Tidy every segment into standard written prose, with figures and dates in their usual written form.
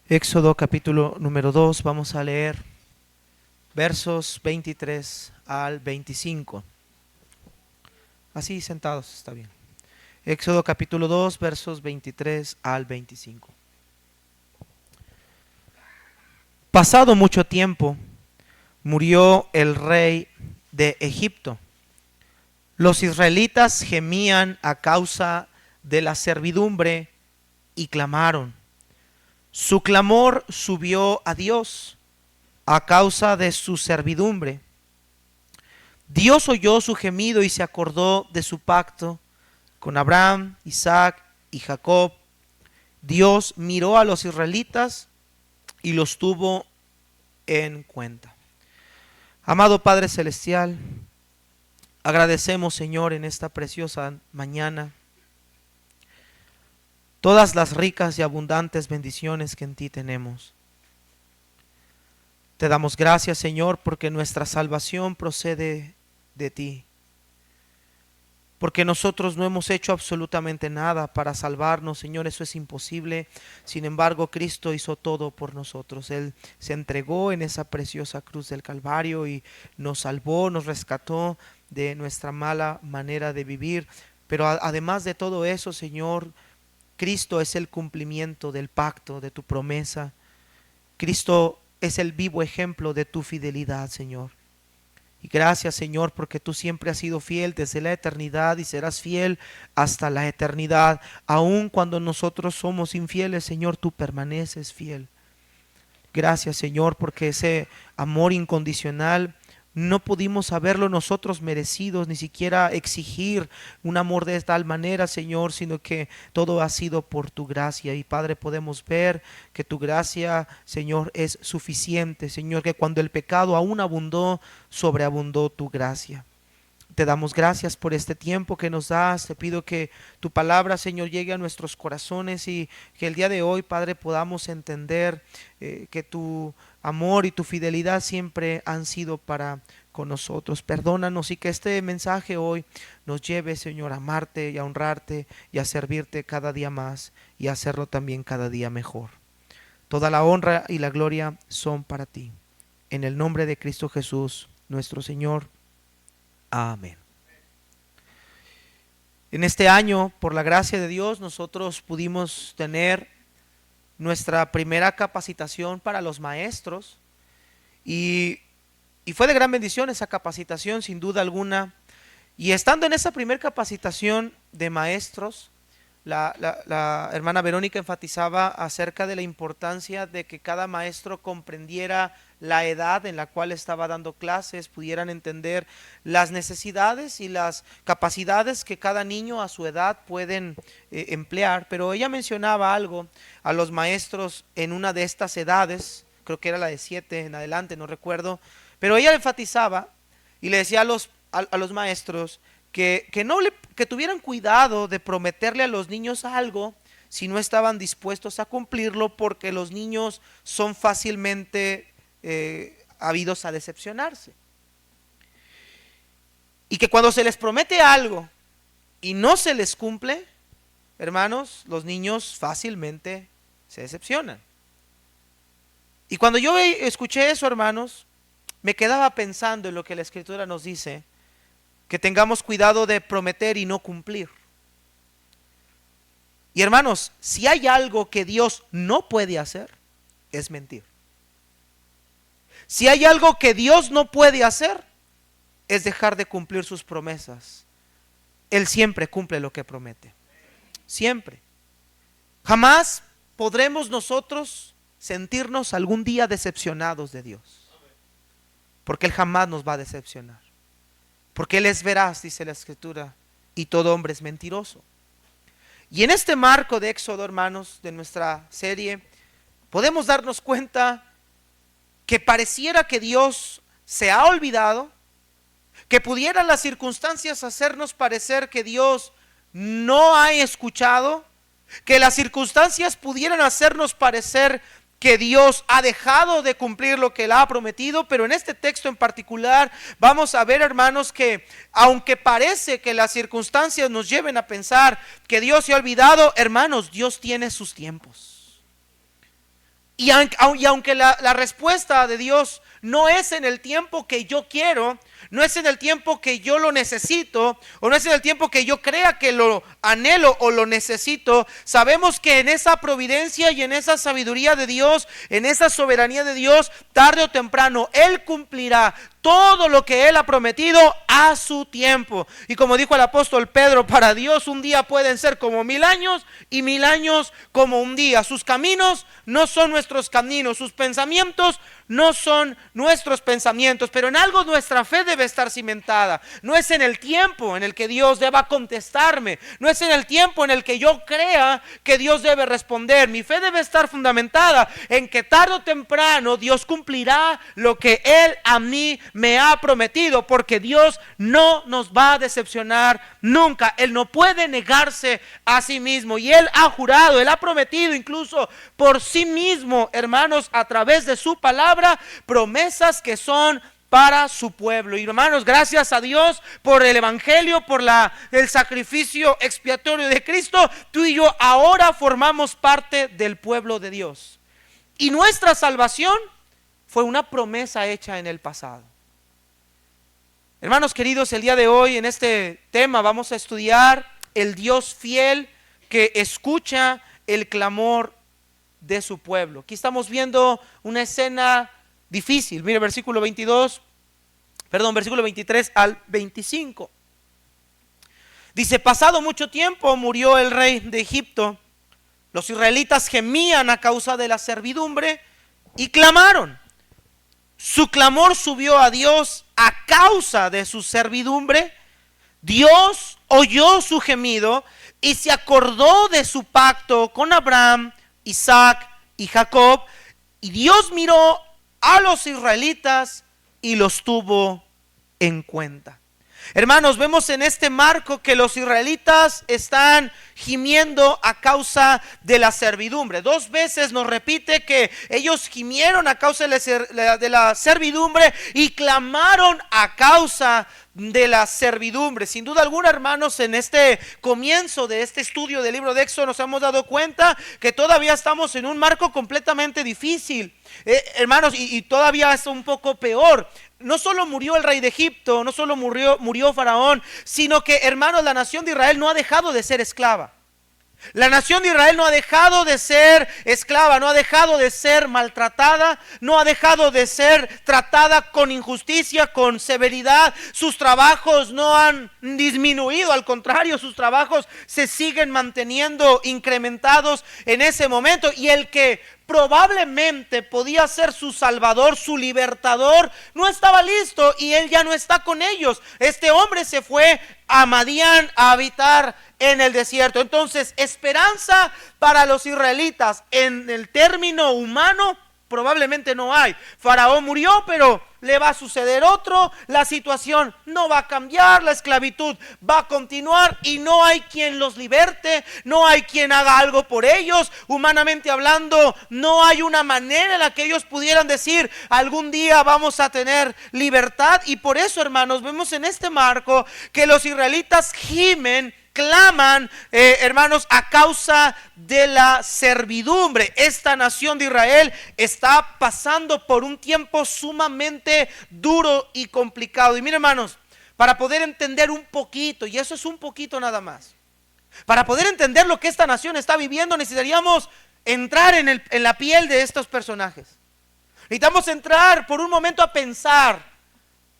Éxodo capítulo número 2, vamos a leer versos 23 al 25. Así sentados está bien. Éxodo capítulo 2, versos 23 al 25. Pasado mucho tiempo, murió el rey de Egipto. Los israelitas gemían a causa de la servidumbre y clamaron. Su clamor subió a Dios a causa de su servidumbre. Dios oyó su gemido y se acordó de su pacto con Abraham, Isaac y Jacob. Dios miró a los israelitas y los tuvo en cuenta. Amado Padre Celestial, agradecemos, Señor, en esta preciosa mañana todas las ricas y abundantes bendiciones que en ti tenemos. Te damos gracias, Señor, porque nuestra salvación procede de ti. Porque nosotros no hemos hecho absolutamente nada para salvarnos, Señor, eso es imposible. Sin embargo, Cristo hizo todo por nosotros. Él se entregó en esa preciosa cruz del Calvario y nos salvó, nos rescató de nuestra mala manera de vivir. Pero además de todo eso, Señor, Cristo es el cumplimiento del pacto, de tu promesa. Cristo es el vivo ejemplo de tu fidelidad, Señor. Y gracias, Señor, porque tú siempre has sido fiel desde la eternidad y serás fiel hasta la eternidad. Aun cuando nosotros somos infieles, Señor, tú permaneces fiel. Gracias, Señor, porque ese amor incondicional no pudimos haberlo nosotros merecidos, ni siquiera exigir un amor de tal manera, Señor, sino que todo ha sido por tu gracia. Y Padre, podemos ver que tu gracia, Señor, es suficiente, Señor, que cuando el pecado aún abundó, sobreabundó tu gracia. Te damos gracias por este tiempo que nos das. Te pido que tu palabra, Señor, llegue a nuestros corazones y que el día de hoy, Padre, podamos entender que tu amor y tu fidelidad siempre han sido para con nosotros. Perdónanos y que este mensaje hoy nos lleve, Señor, a amarte y a honrarte y a servirte cada día más y a hacerlo también cada día mejor. Toda la honra y la gloria son para ti. En el nombre de Cristo Jesús, nuestro Señor. Amén. En este año, por la gracia de Dios, nosotros pudimos tener nuestra primera capacitación para los maestros y fue de gran bendición esa capacitación, sin duda alguna. Y estando en esa primera capacitación de maestros, la hermana Verónica enfatizaba acerca de la importancia de que cada maestro comprendiera la edad en la cual estaba dando clases, pudieran entender las necesidades y las capacidades que cada niño a su edad pueden emplear. Pero ella mencionaba algo a los maestros en una de estas edades, creo que era la de 7 en adelante, no recuerdo, pero ella enfatizaba y le decía a los maestros que tuvieran cuidado de prometerle a los niños algo si no estaban dispuestos a cumplirlo, porque los niños son fácilmente habidos a decepcionarse. Y que cuando se les promete algo y no se les cumple, hermanos, los niños fácilmente se decepcionan. Y cuando yo escuché eso, hermanos, me quedaba pensando en lo que la Escritura nos dice, que tengamos cuidado de prometer y no cumplir. Y hermanos, si hay algo que Dios no puede hacer, es mentir. Si hay algo que Dios no puede hacer, es dejar de cumplir sus promesas. Él siempre cumple lo que promete. Siempre. Jamás podremos nosotros sentirnos algún día decepcionados de Dios. Porque Él jamás nos va a decepcionar. Porque Él es veraz, dice la Escritura, y todo hombre es mentiroso. Y en este marco de Éxodo, hermanos, de nuestra serie, podemos darnos cuenta que pareciera que Dios se ha olvidado, que pudieran las circunstancias hacernos parecer que Dios no ha escuchado, que las circunstancias pudieran hacernos parecer que Dios ha dejado de cumplir lo que Él ha prometido. Pero en este texto en particular vamos a ver, hermanos, que aunque parece que las circunstancias nos lleven a pensar que Dios se ha olvidado, hermanos, Dios tiene sus tiempos. Y aunque la respuesta de Dios no es en el tiempo que yo quiero, no es en el tiempo que yo lo necesito, o no es en el tiempo que yo crea que lo anhelo o lo necesito, sabemos que en esa providencia y en esa sabiduría de Dios, en esa soberanía de Dios, tarde o temprano Él cumplirá todo lo que Él ha prometido a su tiempo. Y como dijo el apóstol Pedro, para Dios un día pueden ser como 1000 años y 1000 años como un día. Sus caminos no son nuestros caminos, sus pensamientos no son nuestros pensamientos, pero en algo nuestra fe debe estar cimentada. No es en el tiempo en el que Dios deba contestarme, no es en el tiempo en el que yo crea que Dios debe responder. Mi fe debe estar fundamentada en que tarde o temprano Dios cumplirá lo que Él a mí me ha prometido, porque Dios no nos va a decepcionar nunca. Él no puede negarse a sí mismo, y Él ha jurado, Él ha prometido incluso por sí mismo, hermanos, a través de su palabra, promesas que son para su pueblo. Y hermanos, gracias a Dios por el evangelio, por el sacrificio expiatorio de Cristo, tú y yo ahora formamos parte del pueblo de Dios. Y nuestra salvación fue una promesa hecha en el pasado. Hermanos queridos, el día de hoy en este tema vamos a estudiar el Dios fiel que escucha el clamor de su pueblo. Aquí estamos viendo una escena difícil. Mire, versículo 23 al 25. Dice: pasado mucho tiempo murió el rey de Egipto. Los israelitas gemían a causa de la servidumbre y clamaron. Su clamor subió a Dios a causa de su servidumbre. Dios oyó su gemido y se acordó de su pacto con Abraham, Isaac y Jacob, y Dios miró a los israelitas y los tuvo en cuenta. Hermanos, vemos en este marco que los israelitas están gimiendo a causa de la servidumbre. 2 veces nos repite que ellos gimieron a causa de la servidumbre y clamaron a causa de la servidumbre. Sin duda alguna, hermanos, en este comienzo de este estudio del libro de Éxodo nos hemos dado cuenta que todavía estamos en un marco completamente difícil, hermanos, y todavía es un poco peor. No solo murió el rey de Egipto, no solo murió Faraón, sino que, hermanos, la nación de Israel no ha dejado de ser esclava. La nación de Israel no ha dejado de ser esclava, no ha dejado de ser maltratada, no ha dejado de ser tratada con injusticia, con severidad. Sus trabajos no han disminuido, al contrario, sus trabajos se siguen manteniendo incrementados en ese momento. Y el que probablemente podía ser su salvador, su libertador, no estaba listo y él ya no está con ellos. Este hombre se fue a Madián a habitar en el desierto. Entonces, esperanza para los israelitas en el término humano probablemente no hay. Faraón murió, pero le va a suceder otro. La situación no va a cambiar, la esclavitud va a continuar y no hay quien los liberte, no hay quien haga algo por ellos. Humanamente hablando, no hay una manera en la que ellos pudieran decir: algún día vamos a tener libertad. Y por eso, hermanos, vemos en este marco que los israelitas gimen, claman, hermanos, a causa de la servidumbre. Esta nación de Israel está pasando por un tiempo sumamente duro y complicado. Y miren, hermanos, para poder entender un poquito, y eso es un poquito nada más, para poder entender lo que esta nación está viviendo, necesitaríamos entrar en la piel de estos personajes. Necesitamos entrar por un momento a pensar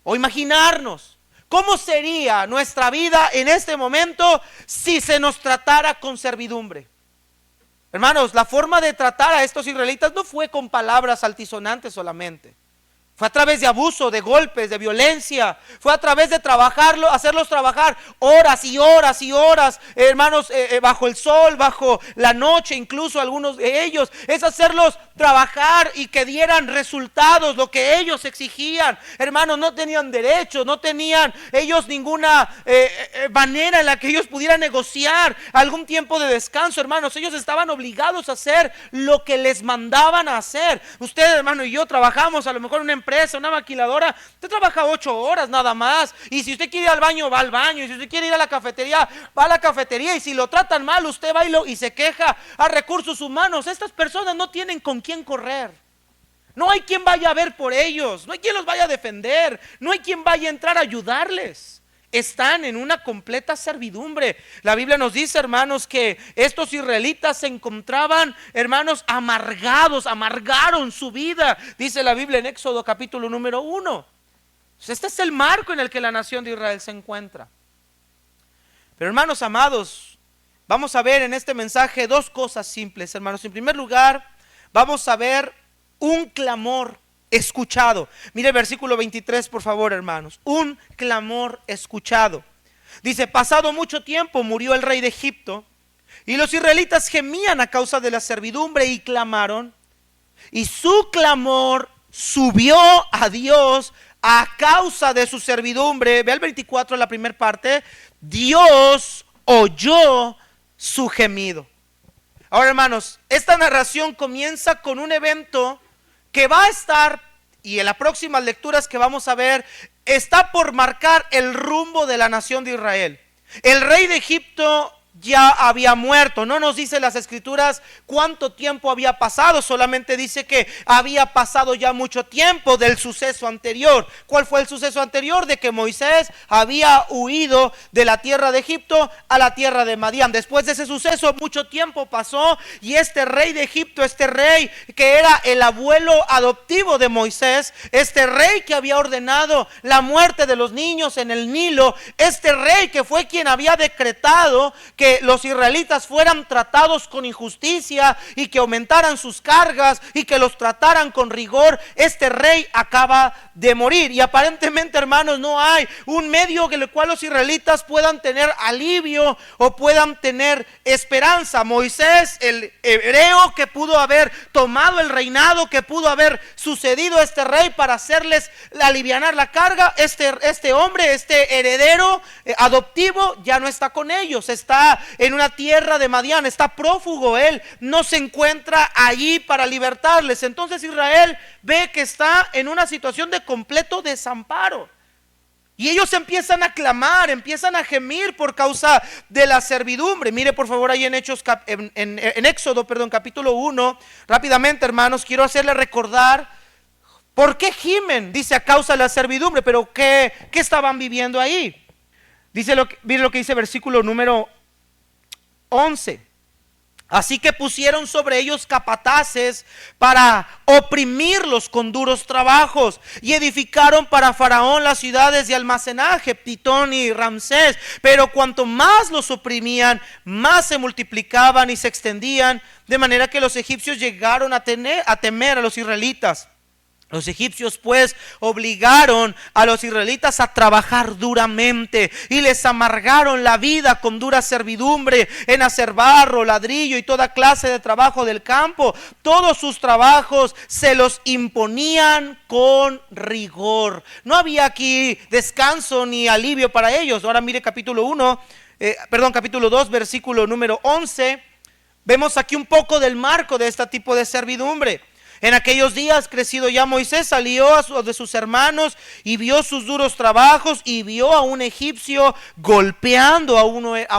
o imaginarnos ¿cómo sería nuestra vida en este momento si se nos tratara con servidumbre? Hermanos, la forma de tratar a estos israelitas no fue con palabras altisonantes solamente. Fue a través de abuso, de golpes, de violencia. Fue a través de hacerlos trabajar horas y horas y horas, hermanos, bajo el sol, bajo la noche, incluso algunos de ellos. Es hacerlos trabajar y que dieran resultados, lo que ellos exigían. Hermanos, no tenían derechos, no tenían ellos ninguna manera en la que ellos pudieran negociar algún tiempo de descanso. Hermanos, ellos estaban obligados a hacer lo que les mandaban a hacer. Ustedes, hermano, y yo trabajamos a lo mejor en una empresa, una maquiladora, usted trabaja 8 horas nada más. Y si usted quiere ir al baño, va al baño. Y si usted quiere ir a la cafetería, va a la cafetería. Y si lo tratan mal, usted va y se queja a recursos humanos. Estas personas no tienen con quién correr. No hay quien vaya a ver por ellos. No hay quien los vaya a defender. No hay quien vaya a entrar a ayudarles. Están en una completa servidumbre. La Biblia nos dice, hermanos, que estos israelitas se encontraban, hermanos, amargados, amargaron su vida. Dice la Biblia en Éxodo capítulo número 1. Este es el marco en el que la nación de Israel se encuentra. Pero hermanos amados, vamos a ver en este mensaje dos cosas simples, hermanos. En primer lugar, vamos a ver un clamor escuchado. Mire el versículo 23, por favor, hermanos. Un clamor escuchado. Dice: pasado mucho tiempo murió el rey de Egipto, y los israelitas gemían a causa de la servidumbre y clamaron, y su clamor subió a Dios a causa de su servidumbre. Ve el 24, la primera parte. Dios oyó su gemido. Ahora, hermanos, esta narración comienza con un evento que va a estar, y en las próximas lecturas que vamos a ver, está por marcar el rumbo de la nación de Israel. El rey de Egipto ya había muerto. No nos dice las escrituras cuánto tiempo había pasado, solamente dice que había pasado ya mucho tiempo del suceso anterior. ¿Cuál fue el suceso anterior? De que Moisés había huido de la tierra de Egipto a la tierra de Madián. Después de ese suceso mucho tiempo pasó, y este rey de Egipto, este rey que era el abuelo adoptivo de Moisés, este rey que había ordenado la muerte de los niños en el Nilo, este rey que fue quien había decretado que los israelitas fueran tratados con injusticia y que aumentaran sus cargas y que los trataran con rigor, este rey acaba de morir. Y aparentemente, hermanos, no hay un medio en el cual los israelitas puedan tener alivio o puedan tener esperanza. Moisés, el hebreo que pudo haber tomado el reinado, que pudo haber sucedido a este rey para hacerles alivianar la carga, este hombre, este heredero adoptivo, ya no está con ellos. Está en una tierra de Madián, está prófugo, él no se encuentra allí para libertarles. Entonces Israel ve que está en una situación de completo desamparo, y ellos empiezan a clamar, empiezan a gemir por causa de la servidumbre. Mire por favor ahí en Éxodo, capítulo 1, rápidamente, hermanos, quiero hacerle recordar por qué gimen. Dice: a causa de la servidumbre. Pero ¿qué estaban viviendo ahí? Dice mire lo que dice versículo número 11. Así que pusieron sobre ellos capataces para oprimirlos con duros trabajos, y edificaron para Faraón las ciudades de almacenaje, Pitón y Ramsés. Pero cuanto más los oprimían, más se multiplicaban y se extendían, de manera que los egipcios llegaron a temer a los israelitas. Los egipcios pues obligaron a los israelitas a trabajar duramente, y les amargaron la vida con dura servidumbre en hacer barro, ladrillo y toda clase de trabajo del campo. Todos sus trabajos se los imponían con rigor. No había aquí descanso ni alivio para ellos. Ahora mire capítulo 2, versículo número 11. Vemos aquí un poco del marco de este tipo de servidumbre. En aquellos días, crecido ya Moisés, salió de sus hermanos y vio sus duros trabajos, y vio a un egipcio golpeando a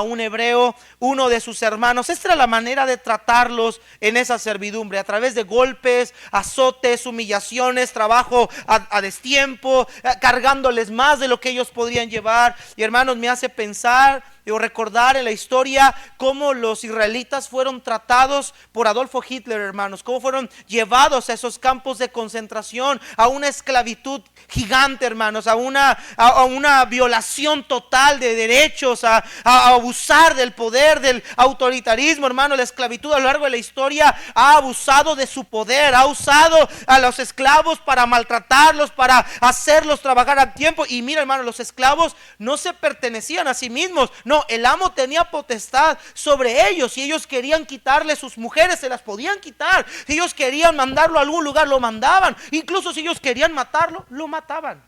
un hebreo, uno de sus hermanos. Esta era la manera de tratarlos en esa servidumbre, a través de golpes, azotes, humillaciones, trabajo a destiempo, cargándoles más de lo que ellos podrían llevar. Y hermanos, me hace pensar o recordar en la historia cómo los israelitas fueron tratados por Adolfo Hitler, hermanos, cómo fueron llevados a esos campos de concentración, a una esclavitud gigante, hermanos, a una violación total de derechos, a abusar del poder, del autoritarismo, hermanos. La esclavitud a lo largo de la historia ha abusado de su poder, ha usado a los esclavos para maltratarlos, para hacerlos trabajar a tiempo. Y mira, hermanos, los esclavos no se pertenecían a sí mismos, no, el amo tenía potestad sobre ellos. Y ellos querían quitarle sus mujeres, se las podían quitar. Si ellos querían mandarlo a algún lugar, lo mandaban. Incluso si ellos querían matarlo, lo mataban.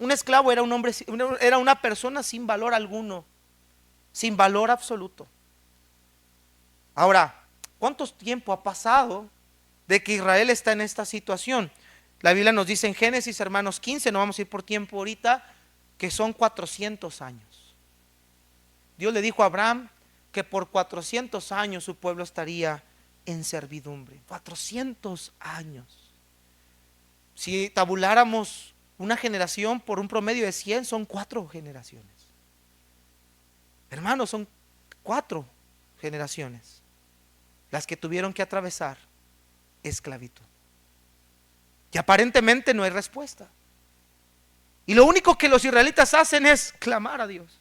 Un esclavo era un hombre, era una persona sin valor alguno, sin valor absoluto. Ahora, ¿cuánto tiempo ha pasado de que Israel está en esta situación? La Biblia nos dice en Génesis, hermanos, 15, no vamos a ir por tiempo ahorita, que son 400 años. Dios le dijo a Abraham que por 400 años su pueblo estaría en servidumbre. 400 años. Si tabuláramos una generación por un promedio de 100, son 4 generaciones. Hermanos, son 4 generaciones las que tuvieron que atravesar esclavitud. Y aparentemente no hay respuesta. Y lo único que los israelitas hacen es clamar a Dios.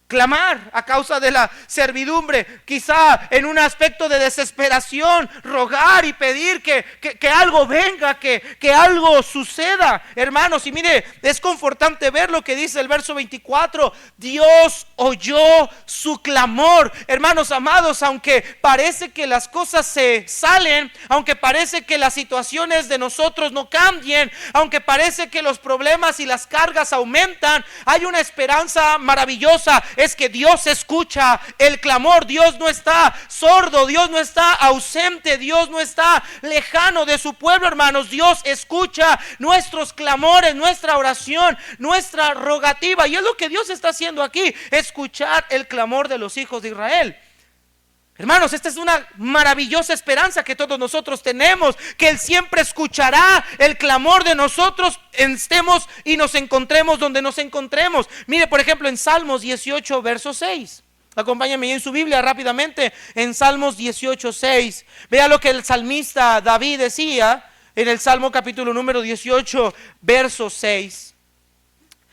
Clamar a causa de la servidumbre, quizá en un aspecto de desesperación, rogar y pedir que algo venga, que algo suceda, hermanos. Y mire, es confortante ver lo que dice el verso 24: Dios oyó su clamor. Hermanos amados, aunque parece que las cosas se salen, aunque parece que las situaciones de nosotros no cambien, aunque parece que los problemas y las cargas aumentan, hay una esperanza maravillosa. Es que Dios escucha el clamor. Dios no está sordo, Dios no está ausente, Dios no está lejano de su pueblo, hermanos. Dios escucha nuestros clamores, nuestra oración, nuestra rogativa. Y es lo que Dios está haciendo aquí, escuchar el clamor de los hijos de Israel. Hermanos, esta es una maravillosa esperanza que todos nosotros tenemos, que Él siempre escuchará el clamor de nosotros, estemos y nos encontremos donde nos encontremos. Mire, por ejemplo, en Salmos 18, verso 6. Acompáñame en su Biblia rápidamente, en Salmos 18, 6. Vea lo que el salmista David decía en el Salmo capítulo número 18, verso 6.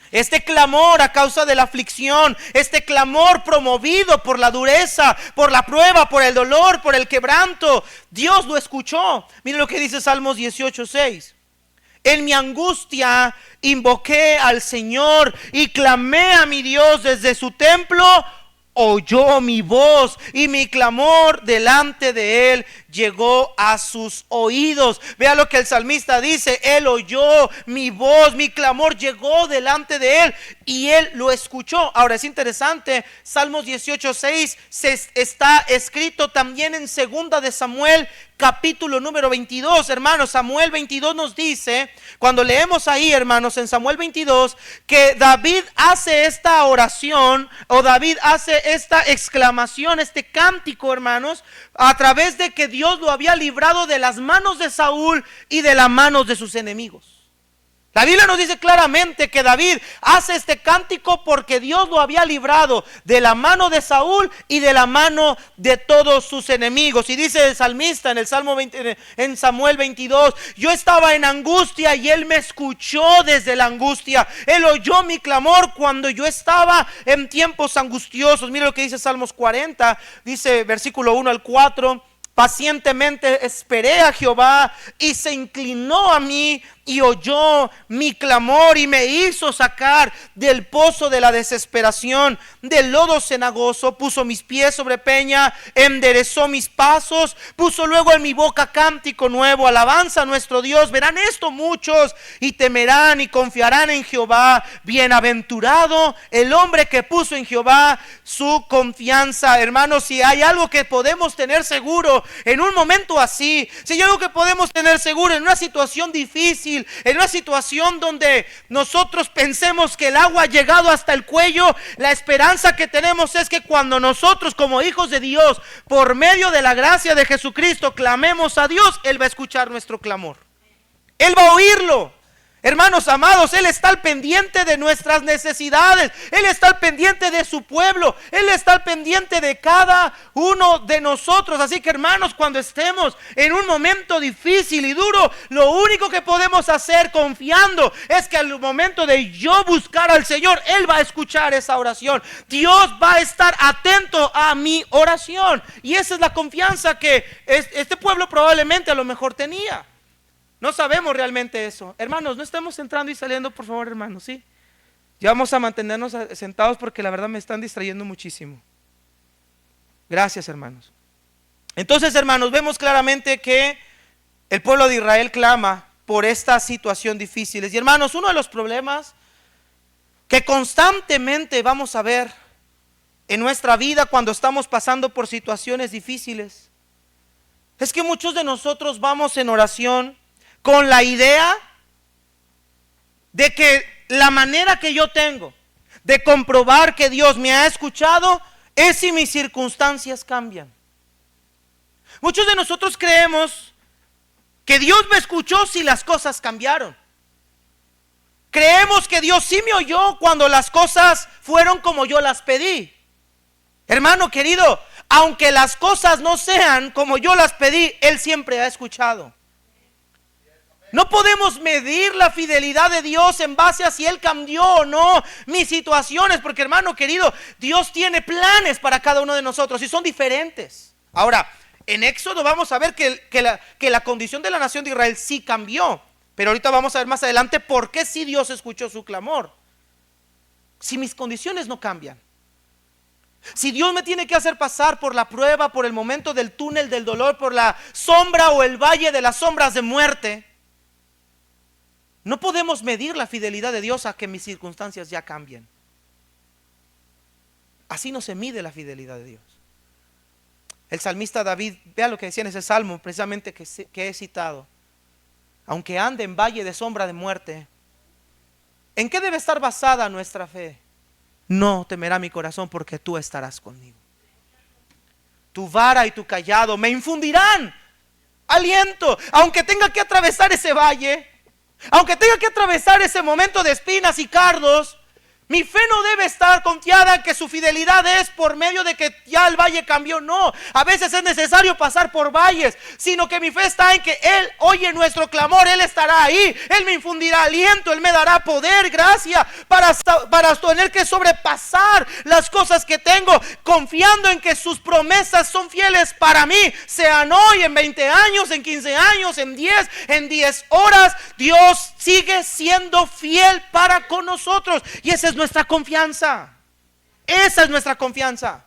Este clamor a causa de la aflicción, este clamor promovido por la dureza, por la prueba, por el dolor, por el quebranto, Dios lo escuchó. Mire lo que dice Salmos 18:6. En mi angustia invoqué al Señor y clamé a mi Dios desde su templo. Oyó mi voz y mi clamor delante de Él llegó a sus oídos. Vea lo que el salmista dice: Él oyó mi voz, mi clamor llegó delante de Él y Él lo escuchó. Ahora es interesante, Salmos 18:6 está escrito también en 2 de Samuel capítulo número 22, hermanos. Samuel 22 nos dice, cuando leemos ahí, hermanos, en Samuel 22, que David hace esta oración, o David hace esta exclamación, este cántico, hermanos, a través de que Dios lo había librado de las manos de Saúl y de las manos de sus enemigos. La Biblia nos dice claramente que David hace este cántico porque Dios lo había librado de la mano de Saúl y de la mano de todos sus enemigos. Y dice el salmista en el Salmo 20, en Samuel 22: yo estaba en angustia y Él me escuchó desde la angustia. Él oyó mi clamor cuando yo estaba en tiempos angustiosos. Mira lo que dice Salmos 40, dice versículo 1 al 4: pacientemente esperé a Jehová y se inclinó a mí y oyó mi clamor y me hizo sacar del pozo de la desesperación, del lodo cenagoso. Puso mis pies sobre peña, enderezó mis pasos, puso luego en mi boca cántico nuevo, alabanza a nuestro Dios. Verán esto muchos y temerán y confiarán en Jehová. Bienaventurado el hombre que puso en Jehová su confianza. Hermanos, si hay algo que podemos tener seguro en un momento así, si hay algo que podemos tener seguro en una situación difícil, en una situación donde nosotros pensemos que el agua ha llegado hasta el cuello, la esperanza que tenemos es que cuando nosotros como hijos de Dios, por medio de la gracia de Jesucristo, clamemos a Dios, Él va a escuchar nuestro clamor. Él va a oírlo. Hermanos amados, Él está al pendiente de nuestras necesidades. Él está al pendiente de su pueblo. Él está al pendiente de cada uno de nosotros. Así que, hermanos, cuando estemos en un momento difícil y duro, lo único que podemos hacer confiando es que al momento de yo buscar al Señor, Él va a escuchar esa oración. Dios va a estar atento a mi oración. Y esa es la confianza que este pueblo probablemente a lo mejor tenía. No sabemos realmente eso. Hermanos, no estemos entrando y saliendo, por favor, hermanos, ¿sí? Ya vamos a mantenernos sentados porque la verdad me están distrayendo muchísimo. Gracias, hermanos. Entonces, hermanos, vemos claramente que el pueblo de Israel clama por esta situación difícil. Y hermanos, uno de los problemas que constantemente vamos a ver en nuestra vida cuando estamos pasando por situaciones difíciles es que muchos de nosotros vamos en oración con la idea de que la manera que yo tengo de comprobar que Dios me ha escuchado es si mis circunstancias cambian. Muchos de nosotros creemos que Dios me escuchó si las cosas cambiaron. Creemos que Dios sí me oyó cuando las cosas fueron como yo las pedí. Hermano querido, aunque las cosas no sean como yo las pedí, Él siempre ha escuchado. No podemos medir la fidelidad de Dios en base a si Él cambió o no mis situaciones, porque hermano querido, Dios tiene planes para cada uno de nosotros y son diferentes. Ahora, en Éxodo vamos a ver que la condición de la nación de Israel sí cambió, pero ahorita vamos a ver más adelante por qué sí Dios escuchó su clamor. Si mis condiciones no cambian, si Dios me tiene que hacer pasar por la prueba, por el momento del túnel del dolor, por la sombra o el valle de las sombras de muerte, no podemos medir la fidelidad de Dios a que mis circunstancias ya cambien. Así no se mide la fidelidad de Dios. El salmista David, vea lo que decía en ese salmo precisamente que he citado. Aunque ande en valle de sombra de muerte, ¿en qué debe estar basada nuestra fe? No temerá mi corazón porque tú estarás conmigo. Tu vara y tu cayado me infundirán aliento. Aunque tenga que atravesar ese valle, aunque tenga que atravesar ese momento de espinas y cardos, mi fe no debe estar confiada en que su fidelidad es por medio de que ya el valle cambió. No, a veces es necesario pasar por valles, sino que mi fe está en que Él oye nuestro clamor. Él estará ahí, Él me infundirá aliento, Él me dará poder, gracia para tener que sobrepasar las cosas que tengo, confiando en que sus promesas son fieles para mí, sean hoy, en 20 años, en 15 años, en 10 horas. Dios sigue siendo fiel para con nosotros, y esa es nuestra confianza. Esa es nuestra confianza.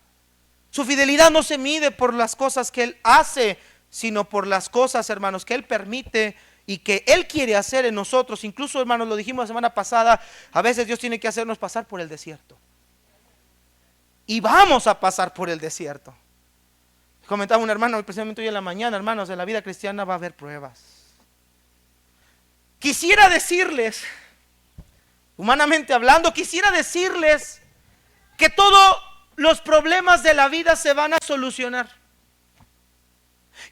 Su fidelidad no se mide por las cosas que Él hace, sino por las cosas, hermanos, que Él permite y que Él quiere hacer en nosotros. Incluso, hermanos, lo dijimos la semana pasada, a veces Dios tiene que hacernos pasar por el desierto. Y vamos a pasar por el desierto. Comentaba un hermano precisamente hoy en la mañana: hermanos, en la vida cristiana va a haber pruebas. Quisiera decirles, humanamente hablando, quisiera decirles que todos los problemas de la vida se van a solucionar.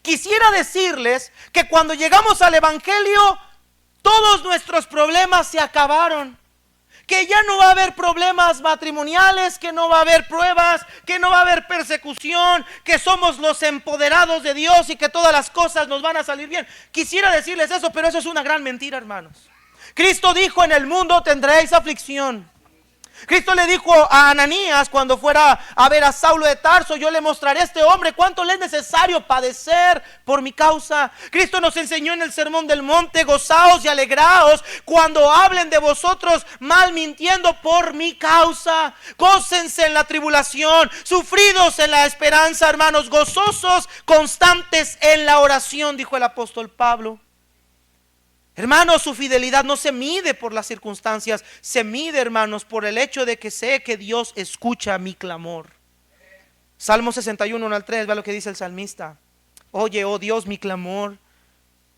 Quisiera decirles que cuando llegamos al Evangelio, todos nuestros problemas se acabaron. Que ya no va a haber problemas matrimoniales, que no va a haber pruebas, que no va a haber persecución, que somos los empoderados de Dios y que todas las cosas nos van a salir bien. Quisiera decirles eso, pero eso es una gran mentira, hermanos. Cristo dijo: en el mundo tendréis aflicción. Cristo le dijo a Ananías cuando fuera a ver a Saulo de Tarso: yo le mostraré a este hombre cuánto le es necesario padecer por mi causa. Cristo nos enseñó en el Sermón del Monte: gozaos y alegraos cuando hablen de vosotros mal mintiendo por mi causa. Gócense en la tribulación, sufridos en la esperanza, hermanos, gozosos, constantes en la oración, dijo el apóstol Pablo. Hermanos, su fidelidad no se mide por las circunstancias, se mide, hermanos, por el hecho de que sé que Dios escucha mi clamor. Salmo 61, 1 al 3, vea lo que dice el salmista: oye, oh Dios, mi clamor,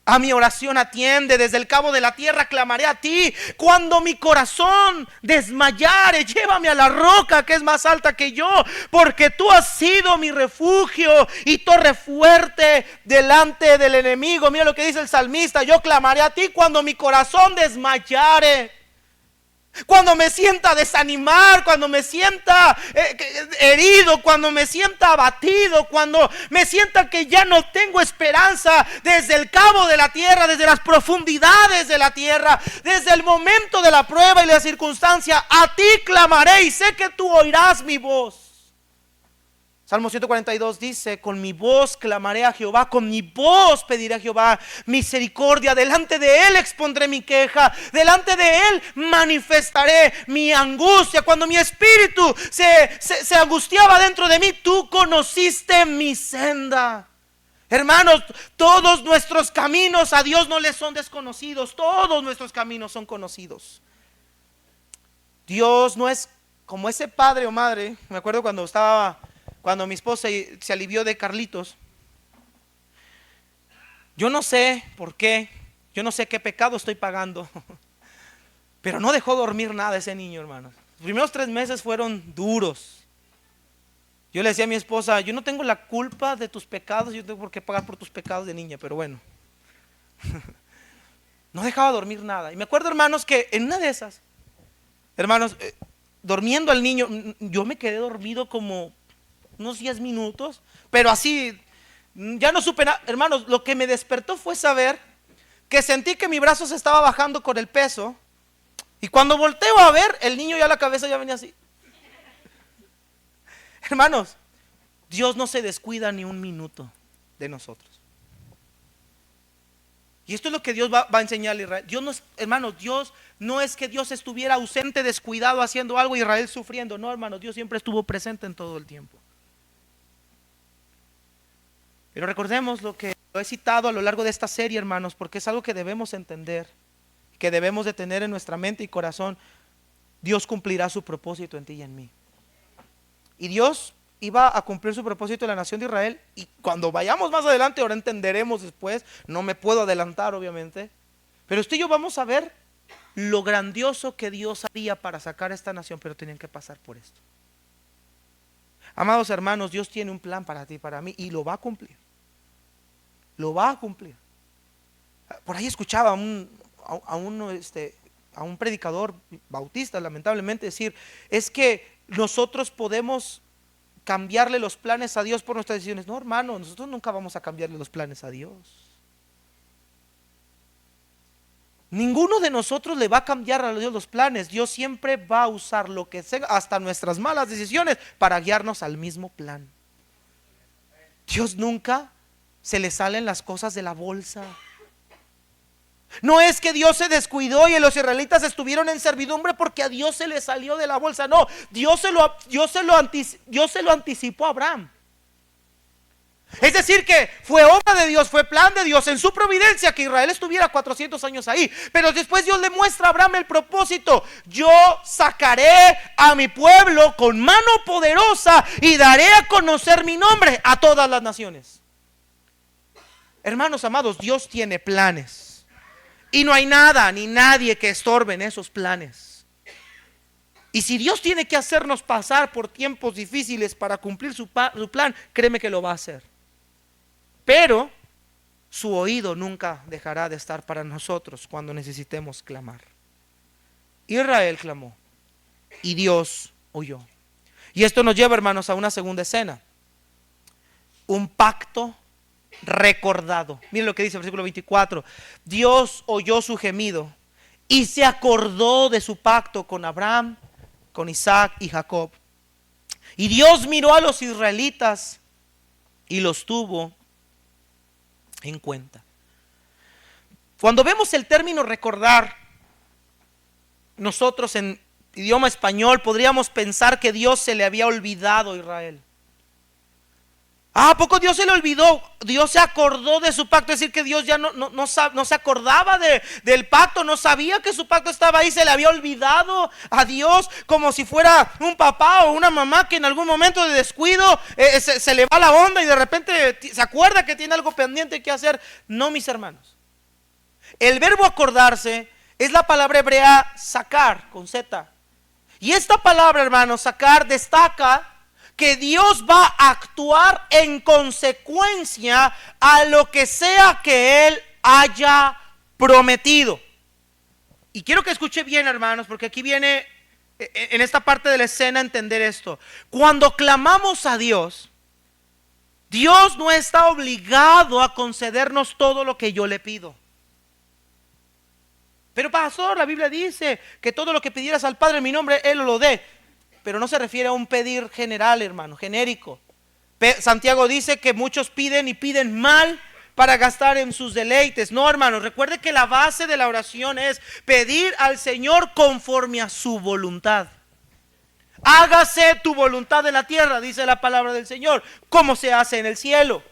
a mi oración atiende, desde el cabo de la tierra clamaré a ti. Cuando mi corazón desmayare, llévame a la roca que es más alta que yo, porque tú has sido mi refugio y torre fuerte delante del enemigo. Mira lo que dice el salmista: yo clamaré a ti cuando mi corazón desmayare. Cuando me sienta desanimar, cuando me sienta herido, cuando me sienta abatido, cuando me sienta que ya no tengo esperanza, desde el cabo de la tierra, desde las profundidades de la tierra, desde el momento de la prueba y la circunstancia, a ti clamaré y sé que tú oirás mi voz. Salmo 142 dice: con mi voz clamaré a Jehová, con mi voz pediré a Jehová misericordia, delante de Él expondré mi queja, delante de Él manifestaré mi angustia. Cuando mi espíritu se angustiaba dentro de mí, tú conociste mi senda. Hermanos, todos nuestros caminos a Dios no le son desconocidos, todos nuestros caminos son conocidos. Dios no es como ese padre o madre. Me acuerdo cuando mi esposa se alivió de Carlitos. Yo no sé por qué, Yo no sé qué pecado estoy pagando. Pero no dejó dormir nada ese niño, hermanos. Los primeros 3 meses fueron duros. Yo le decía a mi esposa, yo no tengo la culpa de tus pecados, yo no tengo por qué pagar por tus pecados de niña, pero bueno. No dejaba dormir nada. Y me acuerdo, hermanos, que en una de esas, hermanos, durmiendo al niño, yo me quedé dormido como unos 10 minutos, pero así, ya no supe nada. Hermanos, lo que me despertó fue saber que sentí que mi brazo se estaba bajando con el peso, y cuando volteo a ver, el niño ya la cabeza ya venía así. Hermanos, Dios no se descuida ni un minuto de nosotros. Y esto es lo que Dios va a enseñarle a Israel. Dios no es, hermanos, Dios no es que Dios estuviera ausente, descuidado, haciendo algo, Israel sufriendo. No, hermanos, Dios siempre estuvo presente en todo el tiempo. Pero recordemos lo que lo he citado a lo largo de esta serie, hermanos, porque es algo que debemos entender, que debemos de tener en nuestra mente y corazón. Dios cumplirá su propósito en ti y en mí. Y Dios iba a cumplir su propósito en la nación de Israel, y cuando vayamos más adelante, ahora entenderemos después, no me puedo adelantar obviamente, pero usted y yo vamos a ver lo grandioso que Dios haría para sacar a esta nación, pero tenían que pasar por esto. Amados hermanos, Dios tiene un plan para ti y para mí, y lo va a cumplir. Lo va a cumplir. Por ahí escuchaba a un predicador bautista, lamentablemente, decir, es que nosotros podemos cambiarle los planes a Dios por nuestras decisiones. No, hermano, nosotros nunca vamos a cambiarle los planes a Dios. Ninguno de nosotros le va a cambiar a Dios los planes. Dios siempre va a usar lo que sea, hasta nuestras malas decisiones, para guiarnos al mismo plan. Dios nunca se le salen las cosas de la bolsa. No es que Dios se descuidó y los israelitas estuvieron en servidumbre porque a Dios se le salió de la bolsa. No, Dios se lo anticipó a Abraham. Es decir que fue obra de Dios, fue plan de Dios en su providencia que Israel estuviera 400 años ahí. Pero después Dios le muestra a Abraham el propósito: yo sacaré a mi pueblo con mano poderosa y daré a conocer mi nombre a todas las naciones. Hermanos amados, Dios tiene planes. Y no hay nada ni nadie que estorbe en esos planes. Y si Dios tiene que hacernos pasar por tiempos difíciles para cumplir su plan, créeme que lo va a hacer. Pero su oído nunca dejará de estar para nosotros cuando necesitemos clamar. Israel clamó y Dios oyó. Y esto nos lleva, hermanos, a una segunda escena: un pacto recordado. Miren lo que dice el versículo 24. Dios oyó su gemido y se acordó de su pacto con Abraham, con Isaac y Jacob. Y Dios miró a los israelitas y los tuvo en cuenta. Cuando vemos el término recordar, nosotros en idioma español podríamos pensar que Dios se le había olvidado a Israel. ¿A poco Dios se le olvidó? Dios se acordó de su pacto, es decir que Dios ya no se acordaba del pacto, no sabía que su pacto estaba ahí, se le había olvidado a Dios, como si fuera un papá o una mamá que en algún momento de descuido se le va la onda y de repente se acuerda que tiene algo pendiente que hacer. No, mis hermanos, el verbo acordarse es la palabra hebrea sacar, con Z. Y esta palabra, hermanos, sacar, destaca que Dios va a actuar en consecuencia a lo que sea que Él haya prometido. Y quiero que escuche bien, hermanos, porque aquí viene en esta parte de la escena entender esto. Cuando clamamos a Dios, Dios no está obligado a concedernos todo lo que yo le pido. Pero pastor, la Biblia dice que todo lo que pidieras al Padre en mi nombre, Él lo dé. Pero no se refiere a un pedir general, hermano, genérico. Santiago dice que muchos piden y piden mal para gastar en sus deleites. No, hermano, recuerde que la base de la oración es pedir al Señor conforme a su voluntad. Hágase tu voluntad en la tierra, dice la palabra del Señor, como se hace en el cielo.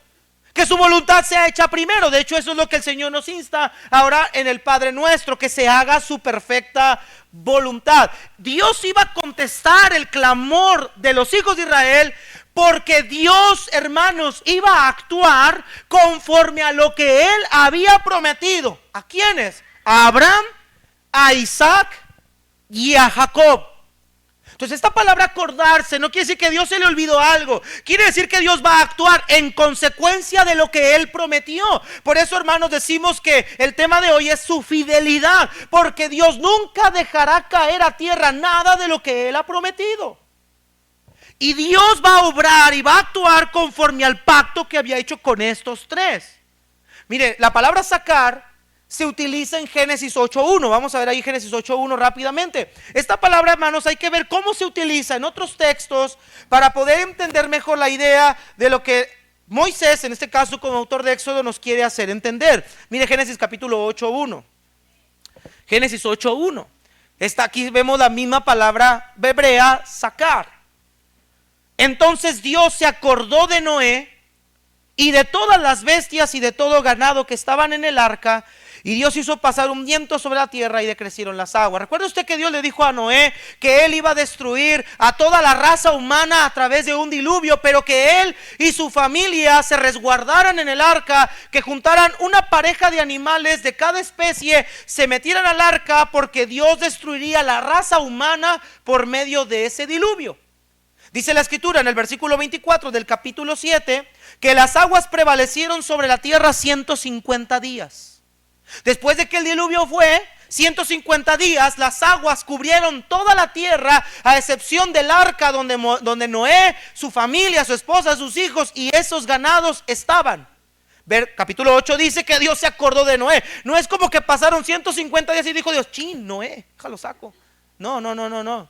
Que su voluntad sea hecha primero. De hecho, eso es lo que el Señor nos insta ahora en el Padre Nuestro, que se haga su perfecta voluntad. Dios iba a contestar el clamor de los hijos de Israel porque Dios, hermanos, iba a actuar conforme a lo que Él había prometido. ¿A quiénes? A Abraham, a Isaac y a Jacob. Entonces esta palabra acordarse no quiere decir que Dios se le olvidó algo. Quiere decir que Dios va a actuar en consecuencia de lo que Él prometió. Por eso, hermanos, decimos que el tema de hoy es su fidelidad, porque Dios nunca dejará caer a tierra nada de lo que Él ha prometido. Y Dios va a obrar y va a actuar conforme al pacto que había hecho con estos tres. Mire, la palabra sacar se utiliza en Génesis 8.1. Vamos a ver ahí Génesis 8.1 rápidamente. Esta palabra, hermanos, hay que ver cómo se utiliza en otros textos para poder entender mejor la idea de lo que Moisés, en este caso como autor de Éxodo, nos quiere hacer entender. Mire Génesis capítulo 8.1. Génesis 8.1. Aquí vemos la misma palabra hebrea, sacar. Entonces Dios se acordó de Noé y de todas las bestias y de todo ganado que estaban en el arca, y Dios hizo pasar un viento sobre la tierra y decrecieron las aguas. ¿Recuerda usted que Dios le dijo a Noé que Él iba a destruir a toda la raza humana a través de un diluvio, pero que Él y su familia se resguardaran en el arca, que juntaran una pareja de animales de cada especie, se metieran al arca, porque Dios destruiría la raza humana por medio de ese diluvio? Dice la escritura en el versículo 24 del capítulo 7 que las aguas prevalecieron sobre la tierra 150 días. Después de que el diluvio fue 150 días, las aguas cubrieron toda la tierra, a excepción del arca donde Noé, su familia, su esposa, sus hijos y esos ganados estaban. Capítulo 8 dice que Dios se acordó de Noé. No es como que pasaron 150 días y dijo Dios, chin, Noé, déjalo saco. No.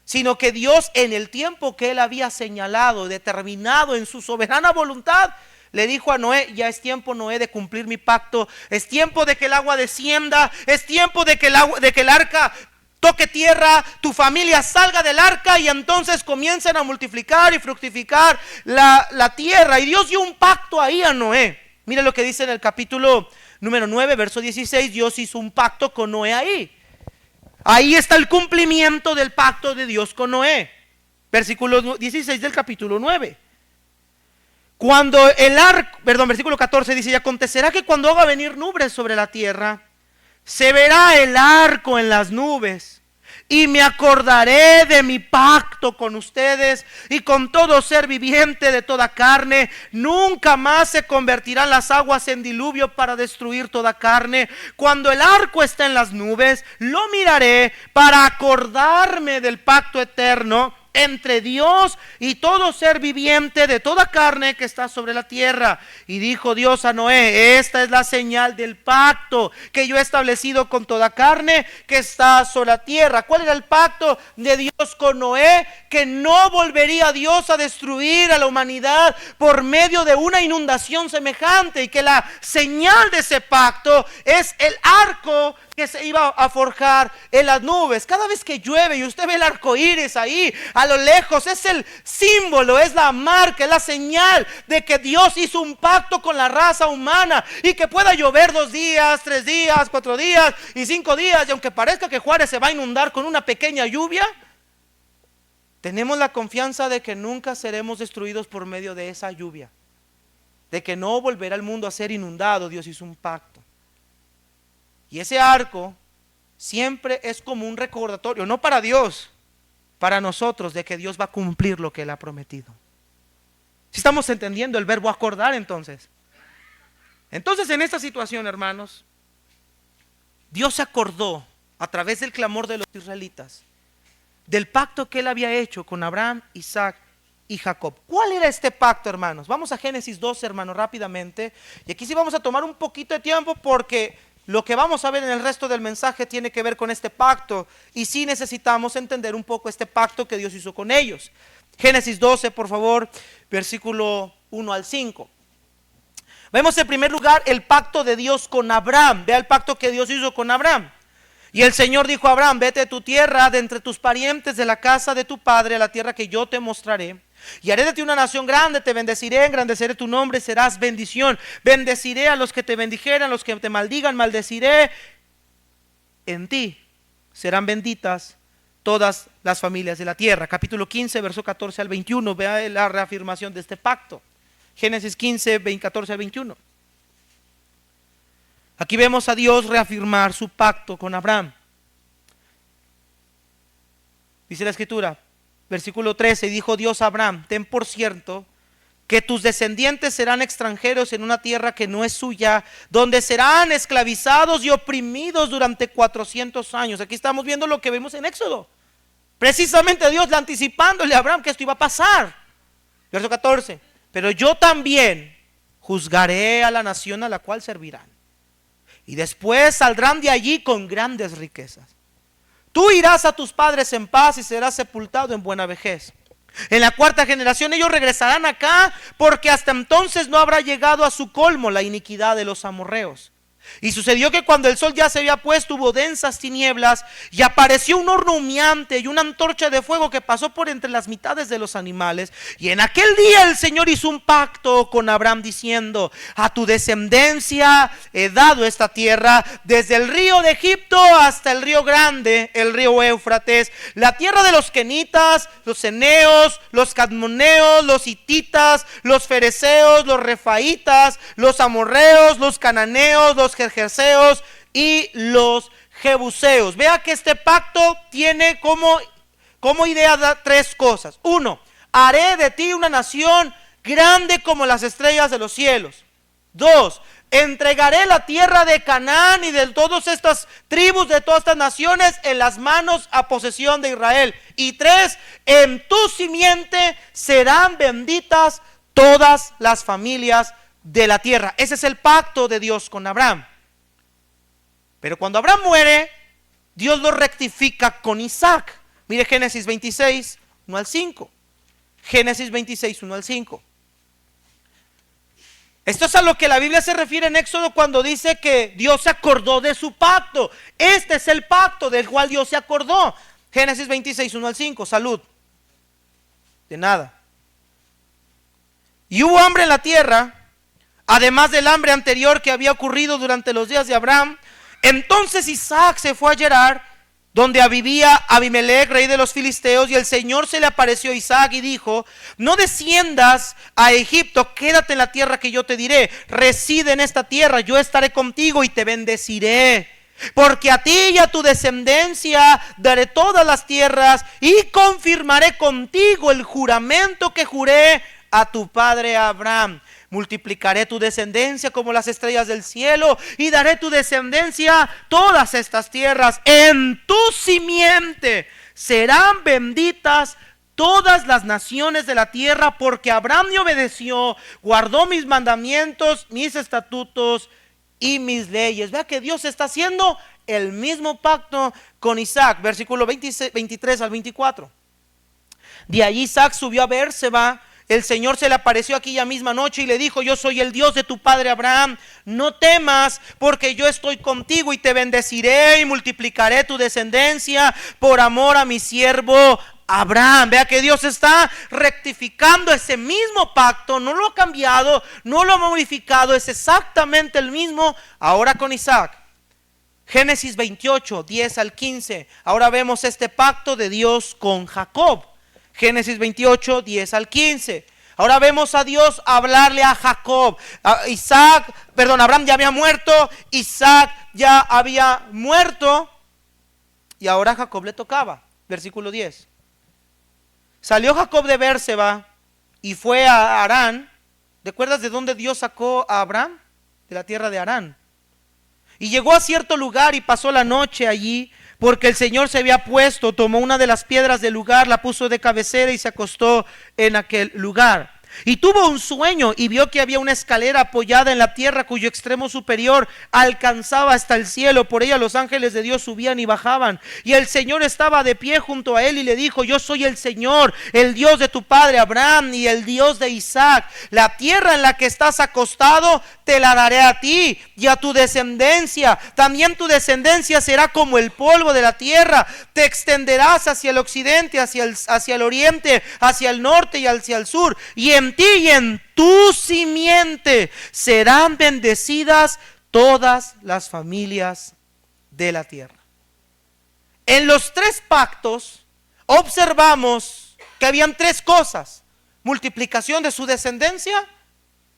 Sino que Dios, en el tiempo que Él había señalado, determinado en su soberana voluntad, le dijo a Noé: ya es tiempo, Noé, de cumplir mi pacto. Es tiempo de que el agua descienda. Es tiempo de que el arca toque tierra, tu familia salga del arca y entonces comiencen a multiplicar y fructificar la tierra. Y Dios dio un pacto ahí a Noé. Mire lo que dice en el capítulo número 9, verso 16. Dios hizo un pacto con Noé ahí. Ahí está el cumplimiento del pacto de Dios con Noé. Versículo 16 del capítulo 9. Versículo 14 dice: y acontecerá que cuando haga venir nubes sobre la tierra, se verá el arco en las nubes, y me acordaré de mi pacto con ustedes y con todo ser viviente de toda carne. Nunca más se convertirán las aguas en diluvio para destruir toda carne. Cuando el arco está en las nubes, lo miraré para acordarme del pacto eterno entre Dios y todo ser viviente de toda carne que está sobre la tierra. Y dijo Dios a Noé: esta es la señal del pacto que yo he establecido con toda carne que está sobre la tierra. ¿Cuál era el pacto de Dios con Noé? Que no volvería Dios a destruir a la humanidad por medio de una inundación semejante, y que la señal de ese pacto es el arco que se iba a forjar en las nubes. Cada vez que llueve y usted ve el arco iris ahí a lo lejos, es el símbolo, es la marca, es la señal de que Dios hizo un pacto con la raza humana. Y que pueda llover 2 días, 3 días, 4 días y 5 días, y aunque parezca que Juárez se va a inundar con una pequeña lluvia, tenemos la confianza de que nunca seremos destruidos por medio de esa lluvia, de que no volverá el mundo a ser inundado. Dios hizo un pacto. Y ese arco siempre es como un recordatorio, no para Dios, para nosotros, de que Dios va a cumplir lo que Él ha prometido. Si estamos entendiendo el verbo acordar, entonces en esta situación, hermanos, Dios se acordó a través del clamor de los israelitas del pacto que Él había hecho con Abraham, Isaac y Jacob. ¿Cuál era este pacto, hermanos? Vamos a Génesis 12, hermanos, rápidamente. Y aquí sí vamos a tomar un poquito de tiempo, porque lo que vamos a ver en el resto del mensaje tiene que ver con este pacto, y sí necesitamos entender un poco este pacto que Dios hizo con ellos. Génesis 12, por favor, versículo 1 al 5. Vemos en primer lugar el pacto de Dios con Abraham. Vea el pacto que Dios hizo con Abraham. Y el Señor dijo a Abraham: vete de tu tierra, de entre tus parientes, de la casa de tu padre, a la tierra que yo te mostraré. Y haré de ti una nación grande, te bendeciré, engrandeceré tu nombre, serás bendición. Bendeciré a los que te bendijeran, a los que te maldigan, maldeciré. En ti serán benditas todas las familias de la tierra. Capítulo 15, verso 14 al 21, vea la reafirmación de este pacto. Génesis 15, 14 al 21. Aquí vemos a Dios reafirmar su pacto con Abraham. Dice la escritura, versículo 13, dijo Dios a Abraham, ten por cierto que tus descendientes serán extranjeros en una tierra que no es suya, donde serán esclavizados y oprimidos durante 400 años. Aquí estamos viendo lo que vemos en Éxodo. Precisamente Dios anticipándole a Abraham que esto iba a pasar. Verso 14, pero yo también juzgaré a la nación a la cual servirán. Y después saldrán de allí con grandes riquezas. Tú irás a tus padres en paz y serás sepultado en buena vejez. En la cuarta generación ellos regresarán acá, porque hasta entonces no habrá llegado a su colmo la iniquidad de los amorreos. Y sucedió que cuando el sol ya se había puesto, hubo densas tinieblas, y apareció un horno humeante y una antorcha de fuego que pasó por entre las mitades de los animales. Y en aquel día el Señor hizo un pacto con Abraham diciendo, a tu descendencia he dado esta tierra, desde el río de Egipto hasta el río grande, el río Éufrates, la tierra de los kenitas, los eneos, los cadmoneos, los hititas, los fereceos, los refaitas, los amorreos, los cananeos, los gergeseos y los jebuseos. Vea que este pacto tiene como idea tres cosas. Uno, haré de ti una nación grande como las estrellas de los cielos. Dos, entregaré la tierra de Canaán y de todas estas tribus, de todas estas naciones, en las manos a posesión de Israel. Y tres, en tu simiente serán benditas todas las familias de la tierra. Ese es el pacto de Dios con Abraham. Pero cuando Abraham muere, Dios lo rectifica con Isaac. Mire Génesis 26, 1 al 5. Génesis 26, 1 al 5. Esto es a lo que la Biblia se refiere en Éxodo cuando dice que Dios se acordó de su pacto. Este es el pacto del cual Dios se acordó. Génesis 26, 1 al 5. Salud. De nada. Y hubo hambre en la tierra, además del hambre anterior que había ocurrido durante los días de Abraham. Entonces Isaac se fue a Gerar, donde vivía Abimelech, rey de los filisteos, y el Señor se le apareció a Isaac y dijo, no desciendas a Egipto, quédate en la tierra que yo te diré, reside en esta tierra, yo estaré contigo y te bendeciré. Porque a ti y a tu descendencia daré todas las tierras y confirmaré contigo el juramento que juré a tu padre Abraham. Multiplicaré tu descendencia como las estrellas del cielo y daré tu descendencia todas estas tierras. En tu simiente serán benditas todas las naciones de la tierra, porque Abraham me obedeció, guardó mis mandamientos, mis estatutos y mis leyes. Vea que Dios está haciendo el mismo pacto con Isaac. Versículo 23 al 24. De allí Isaac subió a Beerseba. El Señor se le apareció aquella misma noche y le dijo, yo soy el Dios de tu padre Abraham, no temas, porque yo estoy contigo y te bendeciré y multiplicaré tu descendencia por amor a mi siervo Abraham. Vea que Dios está rectificando ese mismo pacto, no lo ha cambiado, no lo ha modificado, es exactamente el mismo ahora con Isaac. Génesis 28, 10 al 15. Ahora vemos este pacto de Dios con Jacob. Génesis 28, 10 al 15. Ahora vemos a Dios hablarle a Jacob. Abraham ya había muerto, Isaac ya había muerto, y ahora a Jacob le tocaba. Versículo 10. Salió Jacob de Beerseba y fue a Harán. ¿Recuerdas de dónde Dios sacó a Abraham? De la tierra de Harán. Y llegó a cierto lugar y pasó la noche allí, porque el Señor se había puesto, tomó una de las piedras del lugar, la puso de cabecera y se acostó en aquel lugar. Y tuvo un sueño y vio que había una escalera apoyada en la tierra cuyo extremo superior alcanzaba hasta el cielo. Por ella los ángeles de Dios subían y bajaban. Y el Señor estaba de pie junto a él y le dijo, yo soy el Señor, el Dios de tu padre Abraham y el Dios de Isaac. La tierra en la que estás acostado te la daré a ti y a tu descendencia. También tu descendencia será como el polvo de la tierra. Te extenderás hacia el occidente, hacia el oriente, hacia el norte y hacia el sur. Y en ti y en tu simiente serán bendecidas todas las familias de la tierra. En los tres pactos observamos que habían tres cosas: multiplicación de su descendencia,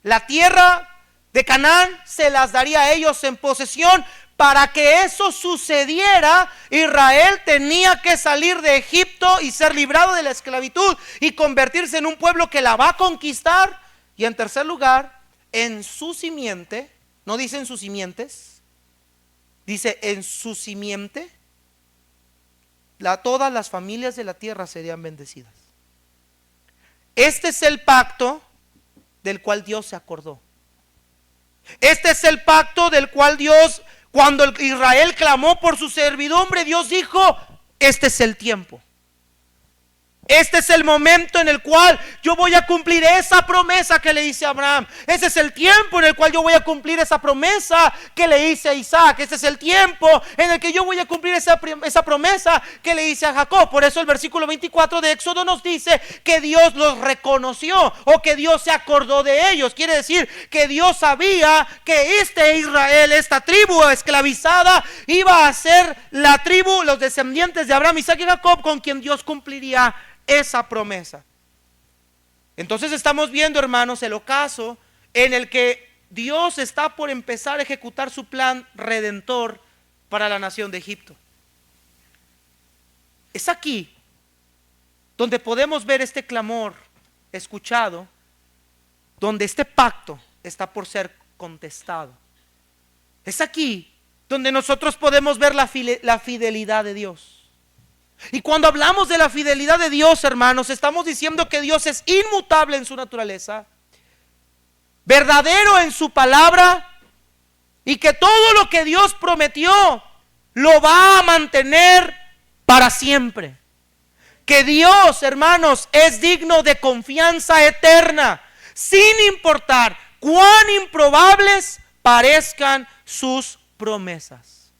la tierra de Canaán se las daría a ellos en posesión. Para que eso sucediera, Israel tenía que salir de Egipto y ser librado de la esclavitud y convertirse en un pueblo que la va a conquistar. Y en tercer lugar, en su simiente, no dice en sus simientes, dice en su simiente, todas las familias de la tierra serían bendecidas. Este es el pacto del cual Dios se acordó. Este es el pacto del cual Dios, cuando Israel clamó por su servidumbre, Dios dijo: este es el tiempo. Este es el momento en el cual yo voy a cumplir esa promesa que le hice a Abraham. Ese es el tiempo en el cual yo voy a cumplir esa promesa que le hice a Isaac. Este es el tiempo en el que yo voy a cumplir esa promesa que le hice a Jacob. Por eso el versículo 24 de Éxodo nos dice que Dios los reconoció, o que Dios se acordó de ellos. Quiere decir que Dios sabía que este Israel, esta tribu esclavizada, iba a ser la tribu, los descendientes de Abraham, Isaac y Jacob, con quien Dios cumpliría esa promesa. Entonces estamos viendo, hermanos, el ocaso en el que Dios está por empezar a ejecutar su plan redentor para la nación de Egipto. Es aquí donde podemos ver este clamor escuchado, donde este pacto está por ser contestado. Es aquí donde nosotros podemos ver la fidelidad de Dios. Y cuando hablamos de la fidelidad de Dios, hermanos, estamos diciendo que Dios es inmutable en su naturaleza, verdadero en su palabra, y que todo lo que Dios prometió lo va a mantener para siempre. Que Dios, hermanos, es digno de confianza eterna, sin importar cuán improbables parezcan sus promesas.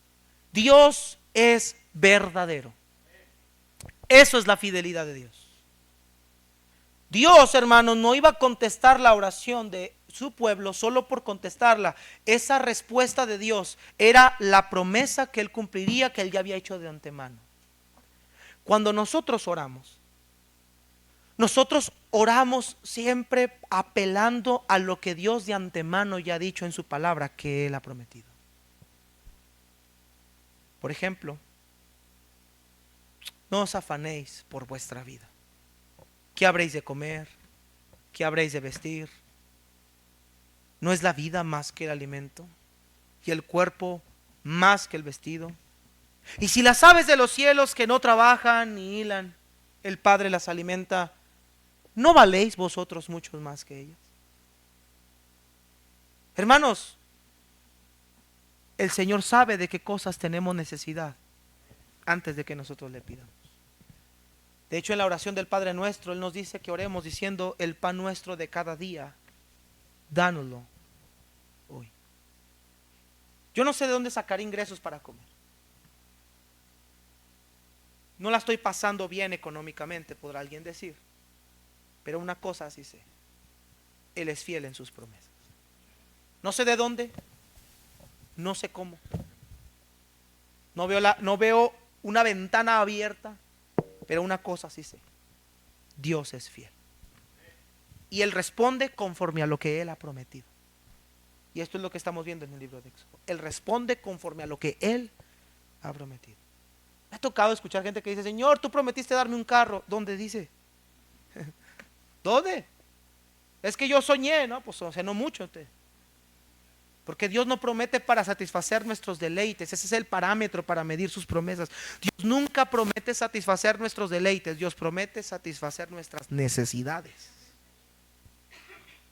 Dios es verdadero. Eso es la fidelidad de Dios. Dios, hermanos, no iba a contestar la oración de su pueblo solo por contestarla. Esa respuesta de Dios era la promesa que Él cumpliría, que Él ya había hecho de antemano. Cuando nosotros oramos siempre apelando a lo que Dios de antemano ya ha dicho en su palabra que Él ha prometido. Por ejemplo, no os afanéis por vuestra vida. ¿Qué habréis de comer? ¿Qué habréis de vestir? ¿No es la vida más que el alimento, y el cuerpo más que el vestido? Y si las aves de los cielos, que no trabajan ni hilan, el Padre las alimenta, ¿no valéis vosotros muchos más que ellas? Hermanos, el Señor sabe de qué cosas tenemos necesidad antes de que nosotros le pidamos. De hecho, en la oración del Padre Nuestro, Él nos dice que oremos diciendo: el pan nuestro de cada día, dánoslo hoy. Yo no sé de dónde sacar ingresos para comer. No la estoy pasando bien económicamente, podrá alguien decir. Pero una cosa sí sé: Él es fiel en sus promesas. No sé de dónde, no sé cómo. No veo una ventana abierta, pero una cosa sí sé: Dios es fiel. Y Él responde conforme a lo que Él ha prometido. Y esto es lo que estamos viendo en el libro de Éxodo. Él responde conforme a lo que Él ha prometido. Me ha tocado escuchar gente que dice: Señor, tú prometiste darme un carro. ¿Dónde dice? ¿Dónde? Es que yo soñé, ¿no? Pues no mucho usted. Porque Dios no promete para satisfacer nuestros deleites. Ese es el parámetro para medir sus promesas. Dios nunca promete satisfacer nuestros deleites. Dios promete satisfacer nuestras necesidades,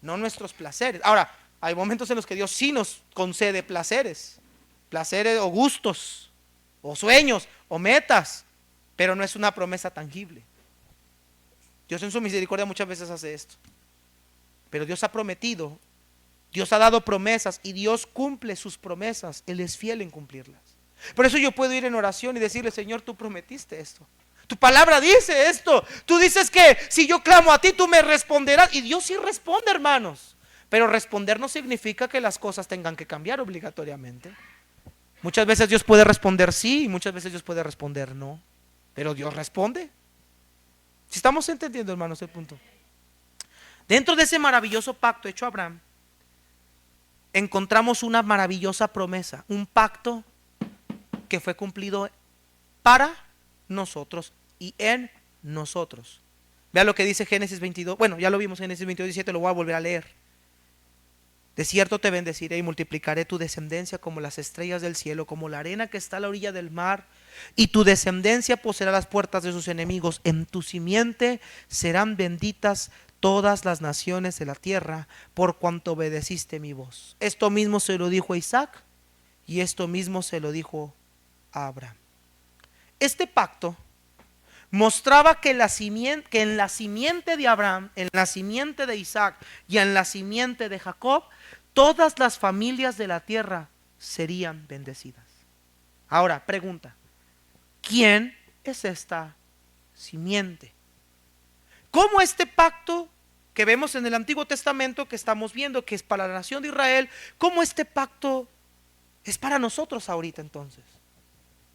no nuestros placeres. Ahora, hay momentos en los que Dios sí nos concede placeres o gustos, o sueños, o metas, pero no es una promesa tangible. Dios en su misericordia muchas veces hace esto. Pero Dios ha prometido, Dios ha dado promesas, y Dios cumple sus promesas. Él es fiel en cumplirlas. Por eso yo puedo ir en oración y decirle: Señor, tú prometiste esto, tu palabra dice esto, tú dices que si yo clamo a ti, tú me responderás. Y Dios sí responde, hermanos. Pero responder no significa que las cosas tengan que cambiar obligatoriamente. Muchas veces Dios puede responder sí y muchas veces Dios puede responder no. Pero Dios responde. Si estamos entendiendo, hermanos, el punto. Dentro de ese maravilloso pacto hecho a Abraham, encontramos una maravillosa promesa, un pacto que fue cumplido para nosotros y en nosotros. Vea lo que dice Génesis 22, bueno, ya lo vimos en Génesis 22, 17, lo voy a volver a leer. De cierto te bendeciré y multiplicaré tu descendencia como las estrellas del cielo, como la arena que está a la orilla del mar, y tu descendencia poseerá las puertas de sus enemigos. En tu simiente serán benditas todas las naciones de la tierra, por cuanto obedeciste mi voz. Esto mismo se lo dijo a Isaac y esto mismo se lo dijo a Abraham. Este pacto mostraba que en la simiente de Abraham, en la simiente de Isaac y en la simiente de Jacob, todas las familias de la tierra serían bendecidas. Ahora, pregunta, ¿quién es esta simiente? ¿Cómo este pacto que vemos en el Antiguo Testamento, que estamos viendo que es para la nación de Israel, cómo este pacto es para nosotros ahorita entonces?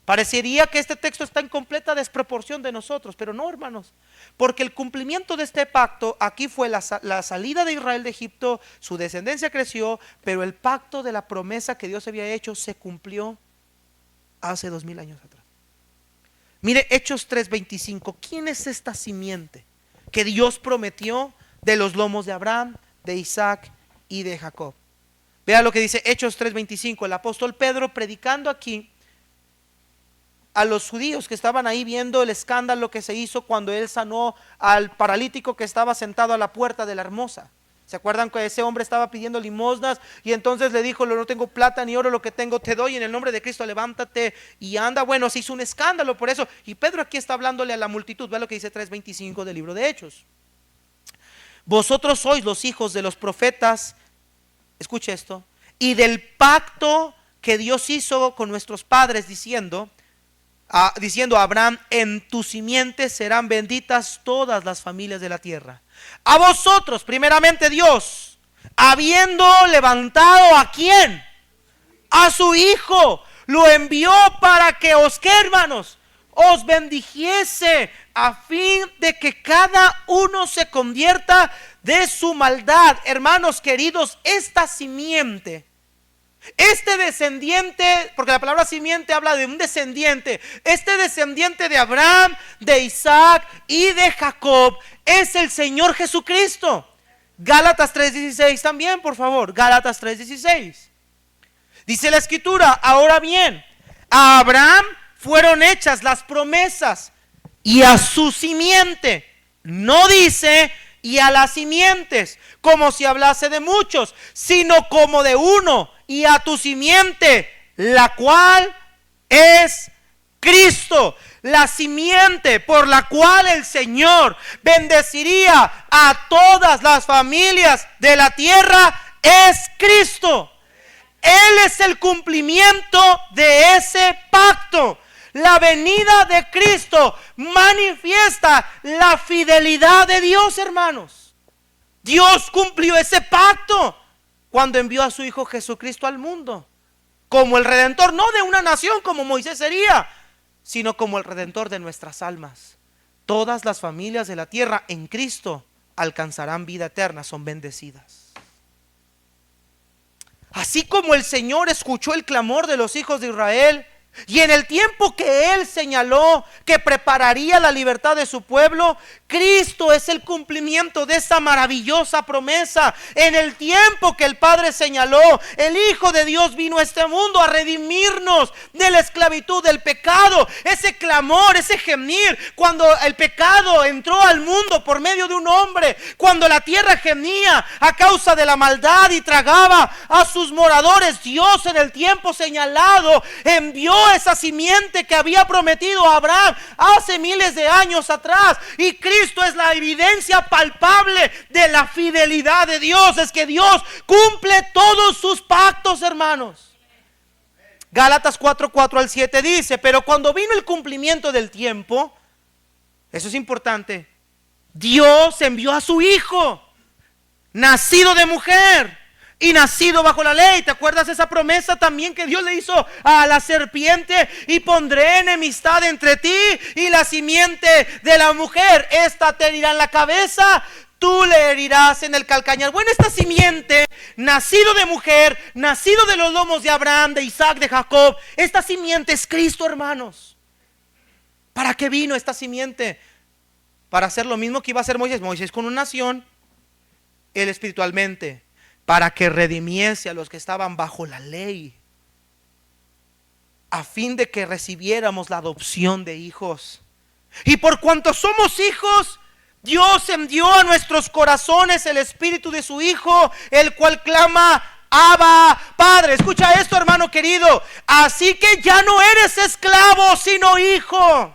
Parecería que este texto está en completa desproporción de nosotros, pero no, hermanos, porque el cumplimiento de este pacto, aquí fue la salida de Israel de Egipto, su descendencia creció, pero el pacto de la promesa que Dios había hecho se cumplió hace 2000 años atrás. Mire Hechos 3:25, ¿quién es esta simiente que Dios prometió de los lomos de Abraham, de Isaac y de Jacob? Vea lo que dice Hechos 3:25, el apóstol Pedro predicando aquí a los judíos que estaban ahí viendo el escándalo que se hizo cuando él sanó al paralítico que estaba sentado a la puerta de la Hermosa. ¿Se acuerdan que ese hombre estaba pidiendo limosnas y entonces le dijo, no tengo plata ni oro, lo que tengo te doy, en el nombre de Cristo levántate y anda? Bueno, se hizo un escándalo por eso, y Pedro aquí está hablándole a la multitud. Vea lo que dice 3:25 del libro de Hechos. Vosotros sois los hijos de los profetas, escuche esto, y del pacto que Dios hizo con nuestros padres diciendo a Abraham, en tu simiente serán benditas todas las familias de la tierra. A vosotros, primeramente Dios, habiendo levantado ¿a quién? A su Hijo, lo envió para que os, ¿qué, hermanos? Os bendijese, a fin de que cada uno se convierta de su maldad. Hermanos queridos, esta simiente, este descendiente, porque la palabra simiente habla de un descendiente, este descendiente de Abraham, de Isaac y de Jacob es el Señor Jesucristo. Gálatas 3:16 también, por favor, Gálatas 3:16. Dice la escritura, ahora bien, a Abraham fueron hechas las promesas y a su simiente, no dice y a las simientes, como si hablase de muchos, sino como de uno, y a tu simiente, la cual es Cristo. La simiente por la cual el Señor bendeciría a todas las familias de la tierra es Cristo. Él es el cumplimiento de ese pacto. La venida de Cristo manifiesta la fidelidad de Dios, hermanos. Dios cumplió ese pacto cuando envió a su Hijo Jesucristo al mundo como el Redentor, no de una nación como Moisés sería, sino como el Redentor de nuestras almas. Todas las familias de la tierra en Cristo alcanzarán vida eterna, son bendecidas. Así como el Señor escuchó el clamor de los hijos de Israel, y en el tiempo que Él señaló que prepararía la libertad de su pueblo, Cristo es el cumplimiento de esa maravillosa promesa. En el tiempo que el Padre señaló, el Hijo de Dios vino a este mundo a redimirnos de la esclavitud del pecado. Ese clamor, ese gemir, cuando el pecado entró al mundo por medio de un hombre, cuando la tierra gemía a causa de la maldad y tragaba a sus moradores, Dios en el tiempo señalado envió esa simiente que había prometido a Abraham hace miles de años atrás. Y Cristo es la evidencia palpable de la fidelidad de Dios. Es que Dios cumple todos sus pactos, hermanos. Gálatas 4:4-7 dice, pero cuando vino el cumplimiento del tiempo, eso es importante, Dios envió a su Hijo, nacido de mujer, y nacido bajo la ley. ¿Te acuerdas esa promesa también que Dios le hizo a la serpiente? Y pondré enemistad entre ti y la simiente de la mujer. Esta te herirá en la cabeza, tú le herirás en el calcañar. Bueno, esta simiente, nacido de mujer, nacido de los lomos de Abraham, de Isaac, de Jacob, esta simiente es Cristo, hermanos. ¿Para qué vino esta simiente? Para hacer lo mismo que iba a hacer Moisés. Moisés con una nación, él espiritualmente, para que redimiese a los que estaban bajo la ley, a fin de que recibiéramos la adopción de hijos. Y por cuanto somos hijos, Dios envió a nuestros corazones el espíritu de su Hijo, el cual clama: Abba, Padre. Escucha esto, hermano querido. Así que ya no eres esclavo, sino hijo.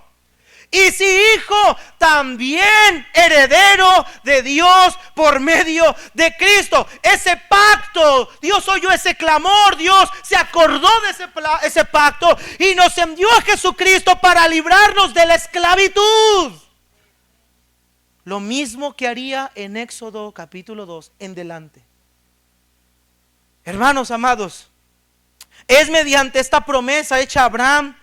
Y si hijo, también heredero de Dios por medio de Cristo. Ese pacto, Dios oyó ese clamor, Dios se acordó de ese pacto y nos envió a Jesucristo para librarnos de la esclavitud. Lo mismo que haría en Éxodo capítulo 2 en delante. Hermanos amados, es mediante esta promesa hecha a Abraham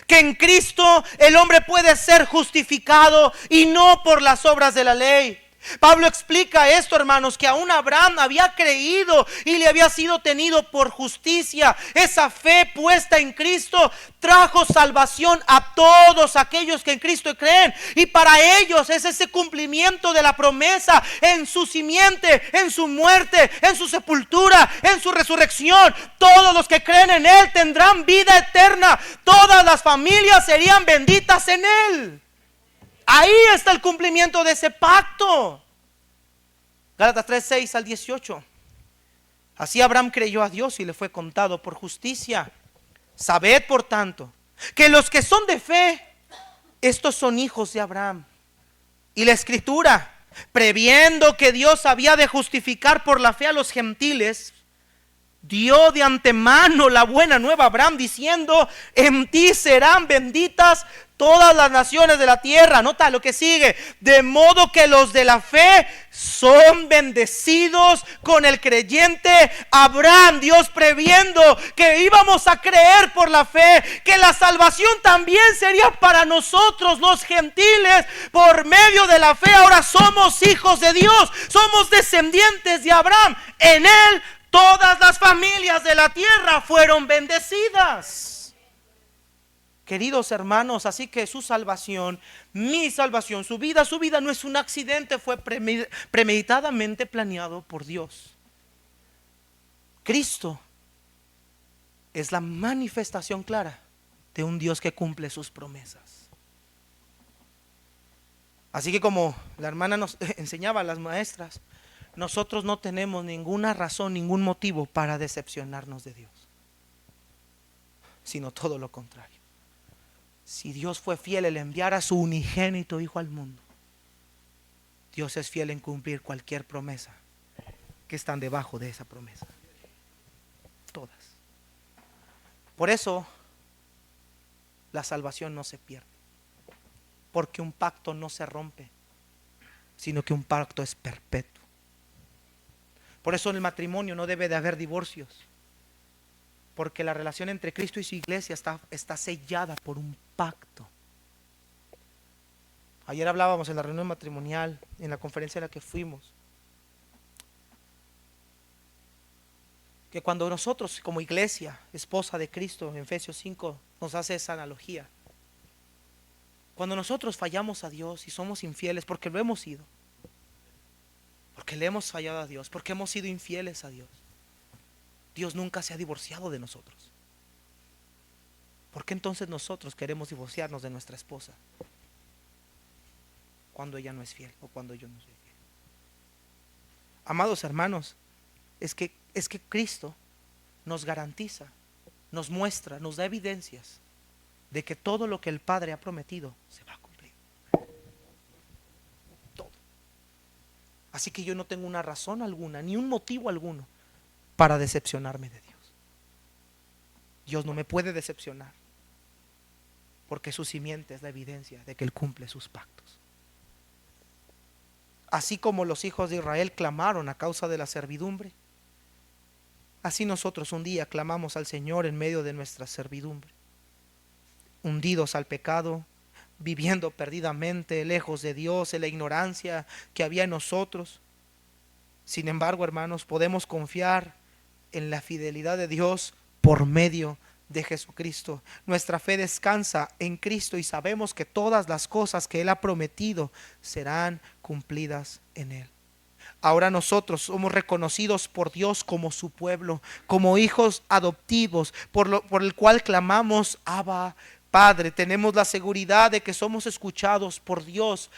que en Cristo el hombre puede ser justificado y no por las obras de la ley. Pablo explica esto, hermanos, que aún Abraham había creído y le había sido tenido por justicia. Esa fe puesta en Cristo trajo salvación a todos aquellos que en Cristo creen, y para ellos es ese cumplimiento de la promesa en su simiente, en su muerte, en su sepultura, en su resurrección. Todos los que creen en Él tendrán vida eterna. Todas las familias serían benditas en Él. Ahí está el cumplimiento de ese pacto. Gálatas 3:6 al 18. Así Abraham creyó a Dios y le fue contado por justicia. Sabed, por tanto, que los que son de fe, estos son hijos de Abraham. Y la Escritura, previendo que Dios había de justificar por la fe a los gentiles, dio de antemano la buena nueva a Abraham, diciendo: en ti serán benditas todas las naciones de la tierra. Nota lo que sigue: de modo que los de la fe son bendecidos con el creyente Abraham. Dios previendo que íbamos a creer por la fe, que la salvación también sería para nosotros los gentiles por medio de la fe. Ahora somos hijos de Dios, somos descendientes de Abraham. En Él todas las familias de la tierra fueron bendecidas. Queridos hermanos, así que su salvación, mi salvación, su vida no es un accidente, fue premeditadamente planeado por Dios. Cristo es la manifestación clara de un Dios que cumple sus promesas. Así que, como la hermana nos enseñaba a las maestras, nosotros no tenemos ninguna razón, ningún motivo para decepcionarnos de Dios, sino todo lo contrario. Si Dios fue fiel en enviar a su unigénito Hijo al mundo, Dios es fiel en cumplir cualquier promesa que están debajo de esa promesa. Todas. Por eso la salvación no se pierde, porque un pacto no se rompe, sino que un pacto es perpetuo. Por eso en el matrimonio no debe de haber divorcios, porque la relación entre Cristo y su iglesia está sellada por un pacto. Ayer hablábamos en la reunión matrimonial, en la conferencia a la que fuimos, que cuando nosotros como iglesia, esposa de Cristo, en Efesios 5 nos hace esa analogía. Cuando nosotros fallamos a Dios y somos infieles, porque lo hemos sido, porque le hemos fallado a Dios, porque hemos sido infieles a Dios, Dios nunca se ha divorciado de nosotros. ¿Por qué entonces nosotros queremos divorciarnos de nuestra esposa cuando ella no es fiel o cuando yo no soy fiel? Amados hermanos, es que Cristo nos garantiza, nos muestra, nos da evidencias de que todo lo que el Padre ha prometido se va a cumplir. Todo. Así que yo no tengo una razón alguna, ni un motivo alguno para decepcionarme de Dios. Dios no me puede decepcionar, porque su simiente es la evidencia de que Él cumple sus pactos. Así como los hijos de Israel clamaron a causa de la servidumbre, Así nosotros un día clamamos al Señor en medio de nuestra servidumbre, hundidos al pecado, viviendo perdidamente, lejos de Dios, en la ignorancia que había en nosotros. Sin embargo, hermanos, podemos confiar en la fidelidad de Dios por medio de Jesucristo. Nuestra fe descansa en Cristo y sabemos que todas las cosas que Él ha prometido serán cumplidas en Él. Ahora nosotros somos reconocidos por Dios como su pueblo, como hijos adoptivos, por el cual clamamos: Abba, Padre. Tenemos la seguridad de que somos escuchados por Dios,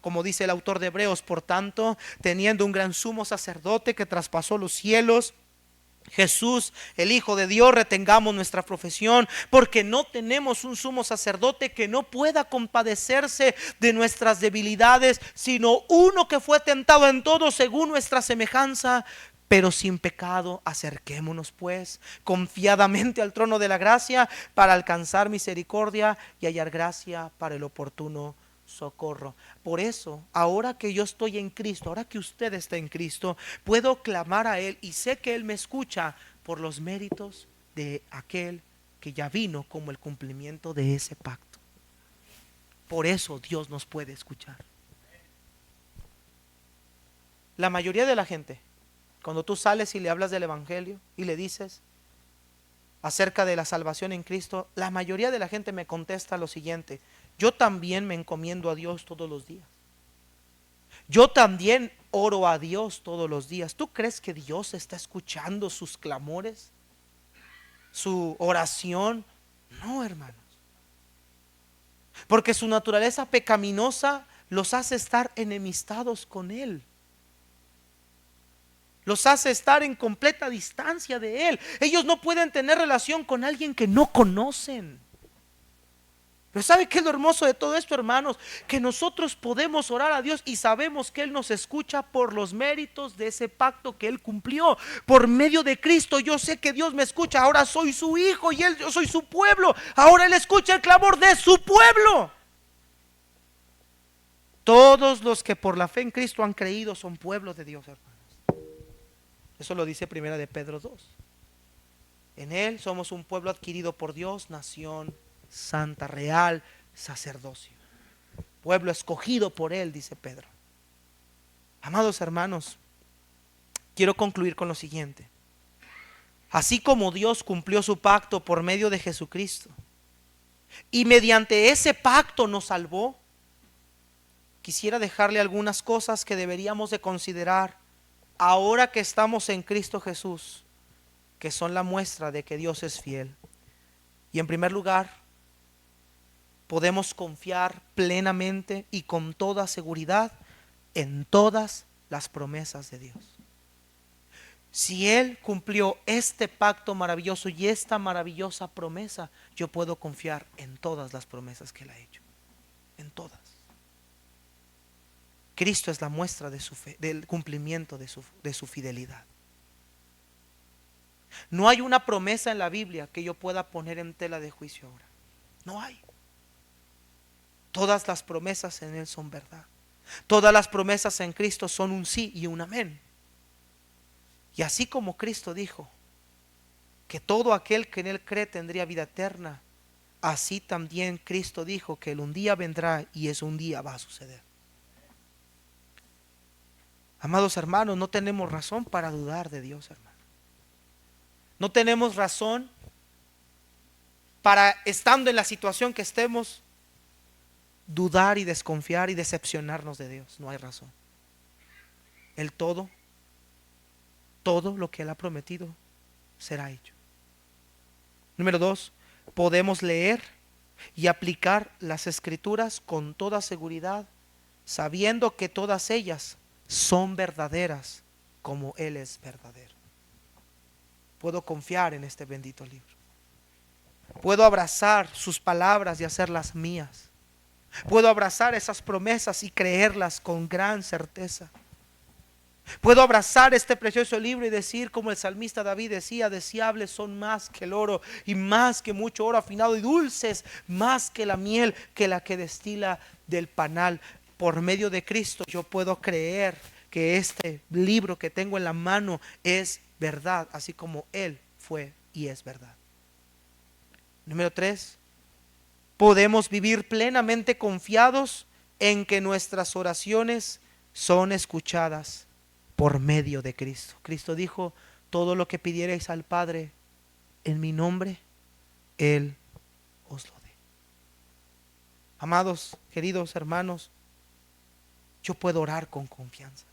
como dice el autor de Hebreos. Por tanto, teniendo un gran sumo sacerdote que traspasó los cielos, Jesús, el Hijo de Dios, retengamos nuestra profesión, porque no tenemos un sumo sacerdote que no pueda compadecerse de nuestras debilidades, sino uno que fue tentado en todo según nuestra semejanza, pero sin pecado. Acerquémonos pues confiadamente al trono de la gracia para alcanzar misericordia y hallar gracia para el oportuno socorro. Por eso, ahora que yo estoy en Cristo, ahora que usted está en Cristo, puedo clamar a Él y sé que Él me escucha por los méritos de aquel que ya vino como el cumplimiento de ese pacto. Por eso Dios nos puede escuchar. La mayoría de la gente, cuando tú sales y le hablas del Evangelio y le dices acerca de la salvación en Cristo, la mayoría de la gente me contesta lo siguiente: yo también me encomiendo a Dios todos los días. Yo también oro a Dios todos los días. ¿Tú crees que Dios está escuchando sus clamores, su oración? No, hermanos. Porque su naturaleza pecaminosa los hace estar enemistados con Él. Los hace estar en completa distancia de Él. Ellos no pueden tener relación con alguien que no conocen. Pero ¿sabe qué es lo hermoso de todo esto, hermanos? Que nosotros podemos orar a Dios y sabemos que Él nos escucha por los méritos de ese pacto que Él cumplió. Por medio de Cristo yo sé que Dios me escucha. Ahora soy su hijo y yo soy su pueblo. Ahora Él escucha el clamor de su pueblo. Todos los que por la fe en Cristo han creído son pueblos de Dios, hermanos. Eso lo dice primera de Pedro 2. En Él somos un pueblo adquirido por Dios, nación santa, real, sacerdocio, pueblo escogido por Él, dice Pedro. Amados hermanos, quiero concluir con lo siguiente. Así como Dios cumplió su pacto por medio de Jesucristo y mediante ese pacto nos salvó, quisiera dejarle algunas cosas que deberíamos de considerar ahora que estamos en Cristo Jesús, que son la muestra de que Dios es fiel. Y en primer lugar, podemos confiar plenamente y con toda seguridad en todas las promesas de Dios. Si Él cumplió este pacto maravilloso y esta maravillosa promesa, yo puedo confiar en todas las promesas que Él ha hecho. En todas. Cristo es la muestra de su fe, del cumplimiento de su fidelidad. No hay una promesa en la Biblia que yo pueda poner en tela de juicio ahora. No hay. Todas las promesas en Él son verdad. Todas las promesas en Cristo son un sí y un amén. Y así como Cristo dijo que todo aquel que en Él cree tendría vida eterna, así también Cristo dijo que Él un día vendrá y ese un día va a suceder. Amados hermanos, no tenemos razón para dudar de Dios, hermano. No tenemos razón para, estando en la situación que estemos, dudar y desconfiar y decepcionarnos de Dios. No hay razón. El todo lo que Él ha prometido será hecho. Número 2, podemos leer y aplicar las Escrituras con toda seguridad, sabiendo que todas ellas son verdaderas como Él es verdadero. Puedo confiar en este bendito libro. Puedo abrazar sus palabras y hacerlas mías. Puedo abrazar esas promesas y creerlas con gran certeza. Puedo abrazar este precioso libro y decir, como el salmista David decía: deseables son más que el oro y más que mucho oro afinado, y dulces más que la miel que la que destila del panal. Por medio de Cristo yo puedo creer que este libro que tengo en la mano es verdad, así como Él fue y es verdad. Número 3, podemos vivir plenamente confiados en que nuestras oraciones son escuchadas por medio de Cristo. Cristo dijo: todo lo que pidierais al Padre en mi nombre, Él os lo dé. Amados, queridos hermanos, yo puedo orar con confianza.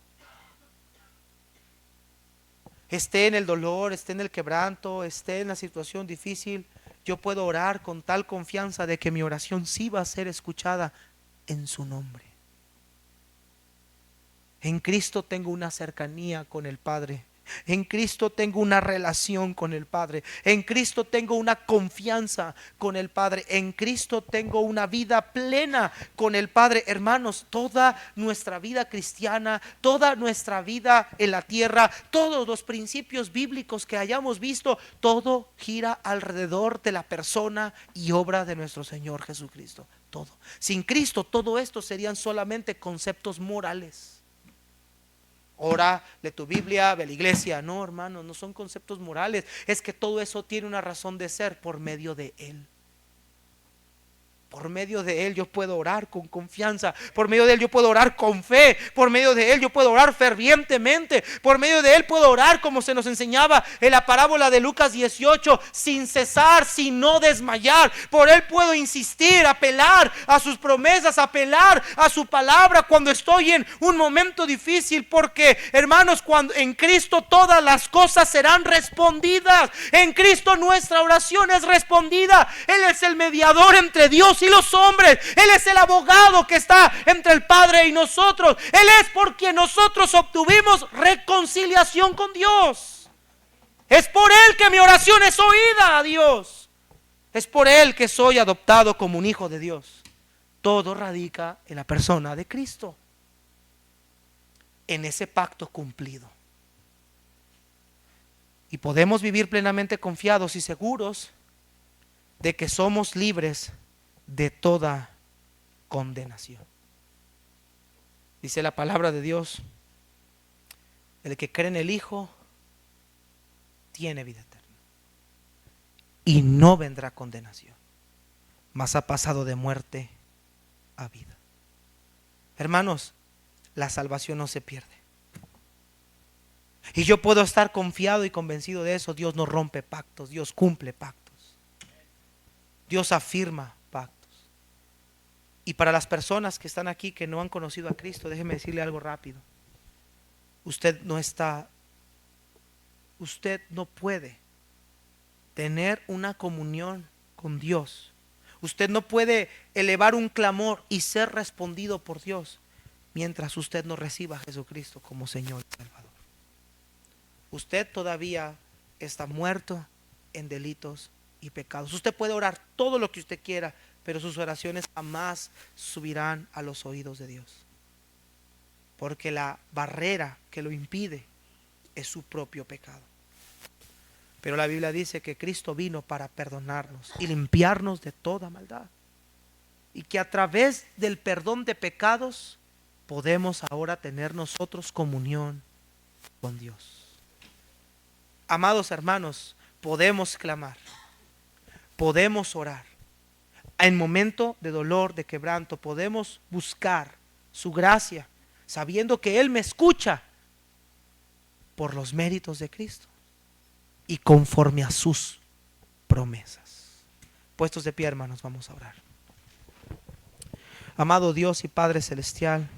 Esté en el dolor, esté en el quebranto, esté en la situación difícil, yo puedo orar con tal confianza de que mi oración sí va a ser escuchada en su nombre. En Cristo tengo una cercanía con el Padre. En Cristo tengo una relación con el Padre. En Cristo tengo una confianza con el Padre. En Cristo tengo una vida plena con el Padre. Hermanos, toda nuestra vida cristiana, toda nuestra vida en la tierra, todos los principios bíblicos que hayamos visto, todo gira alrededor de la persona y obra de nuestro Señor Jesucristo. Todo. Sin Cristo, todo esto serían solamente conceptos morales. Ora, lee tu Biblia, ve a la iglesia. No, hermano, no son conceptos morales. Es que todo eso tiene una razón de ser por medio de Él. Por medio de Él yo puedo orar con confianza. Por medio de Él yo puedo orar con fe. Por medio de Él yo puedo orar fervientemente. Por medio de Él puedo orar como se nos enseñaba en la parábola de Lucas 18, sin cesar, sin no desmayar. Por Él puedo insistir, apelar a sus promesas, apelar a su palabra cuando estoy en un momento difícil. Porque, hermanos, cuando en Cristo todas las cosas serán respondidas. En Cristo nuestra oración es respondida. Él es el mediador entre Dios y los hombres. Él es el abogado que está entre el Padre y nosotros. Él es por quien nosotros obtuvimos reconciliación con Dios. Es por Él que mi oración es oída a Dios. Es por Él que soy adoptado como un hijo de Dios. Todo radica en la persona de Cristo, en ese pacto cumplido. Y podemos vivir plenamente confiados y seguros de que somos libres de toda condenación. Dice la palabra de Dios: el que cree en el Hijo tiene vida eterna y no vendrá condenación, mas ha pasado de muerte a vida. Hermanos, la salvación no se pierde. Y yo puedo estar confiado y convencido de eso. Dios no rompe pactos, Dios cumple pactos. Dios afirma pactos. Y para las personas que están aquí que no han conocido a Cristo, déjeme decirle algo rápido. Usted no puede tener una comunión con Dios. Usted no puede elevar un clamor y ser respondido por Dios mientras usted no reciba a Jesucristo como Señor y Salvador. Usted todavía está muerto en delitos y pecados. Usted puede orar todo lo que usted quiera, pero sus oraciones jamás subirán a los oídos de Dios, porque la barrera que lo impide es su propio pecado. Pero la Biblia dice que Cristo vino para perdonarnos y limpiarnos de toda maldad, y que a través del perdón de pecados podemos ahora tener nosotros comunión con Dios. Amados hermanos, podemos clamar, podemos orar. En momento de dolor, de quebranto, podemos buscar su gracia, sabiendo que Él me escucha por los méritos de Cristo y conforme a sus promesas. Puestos de pie, hermanos, vamos a orar. Amado Dios y Padre Celestial,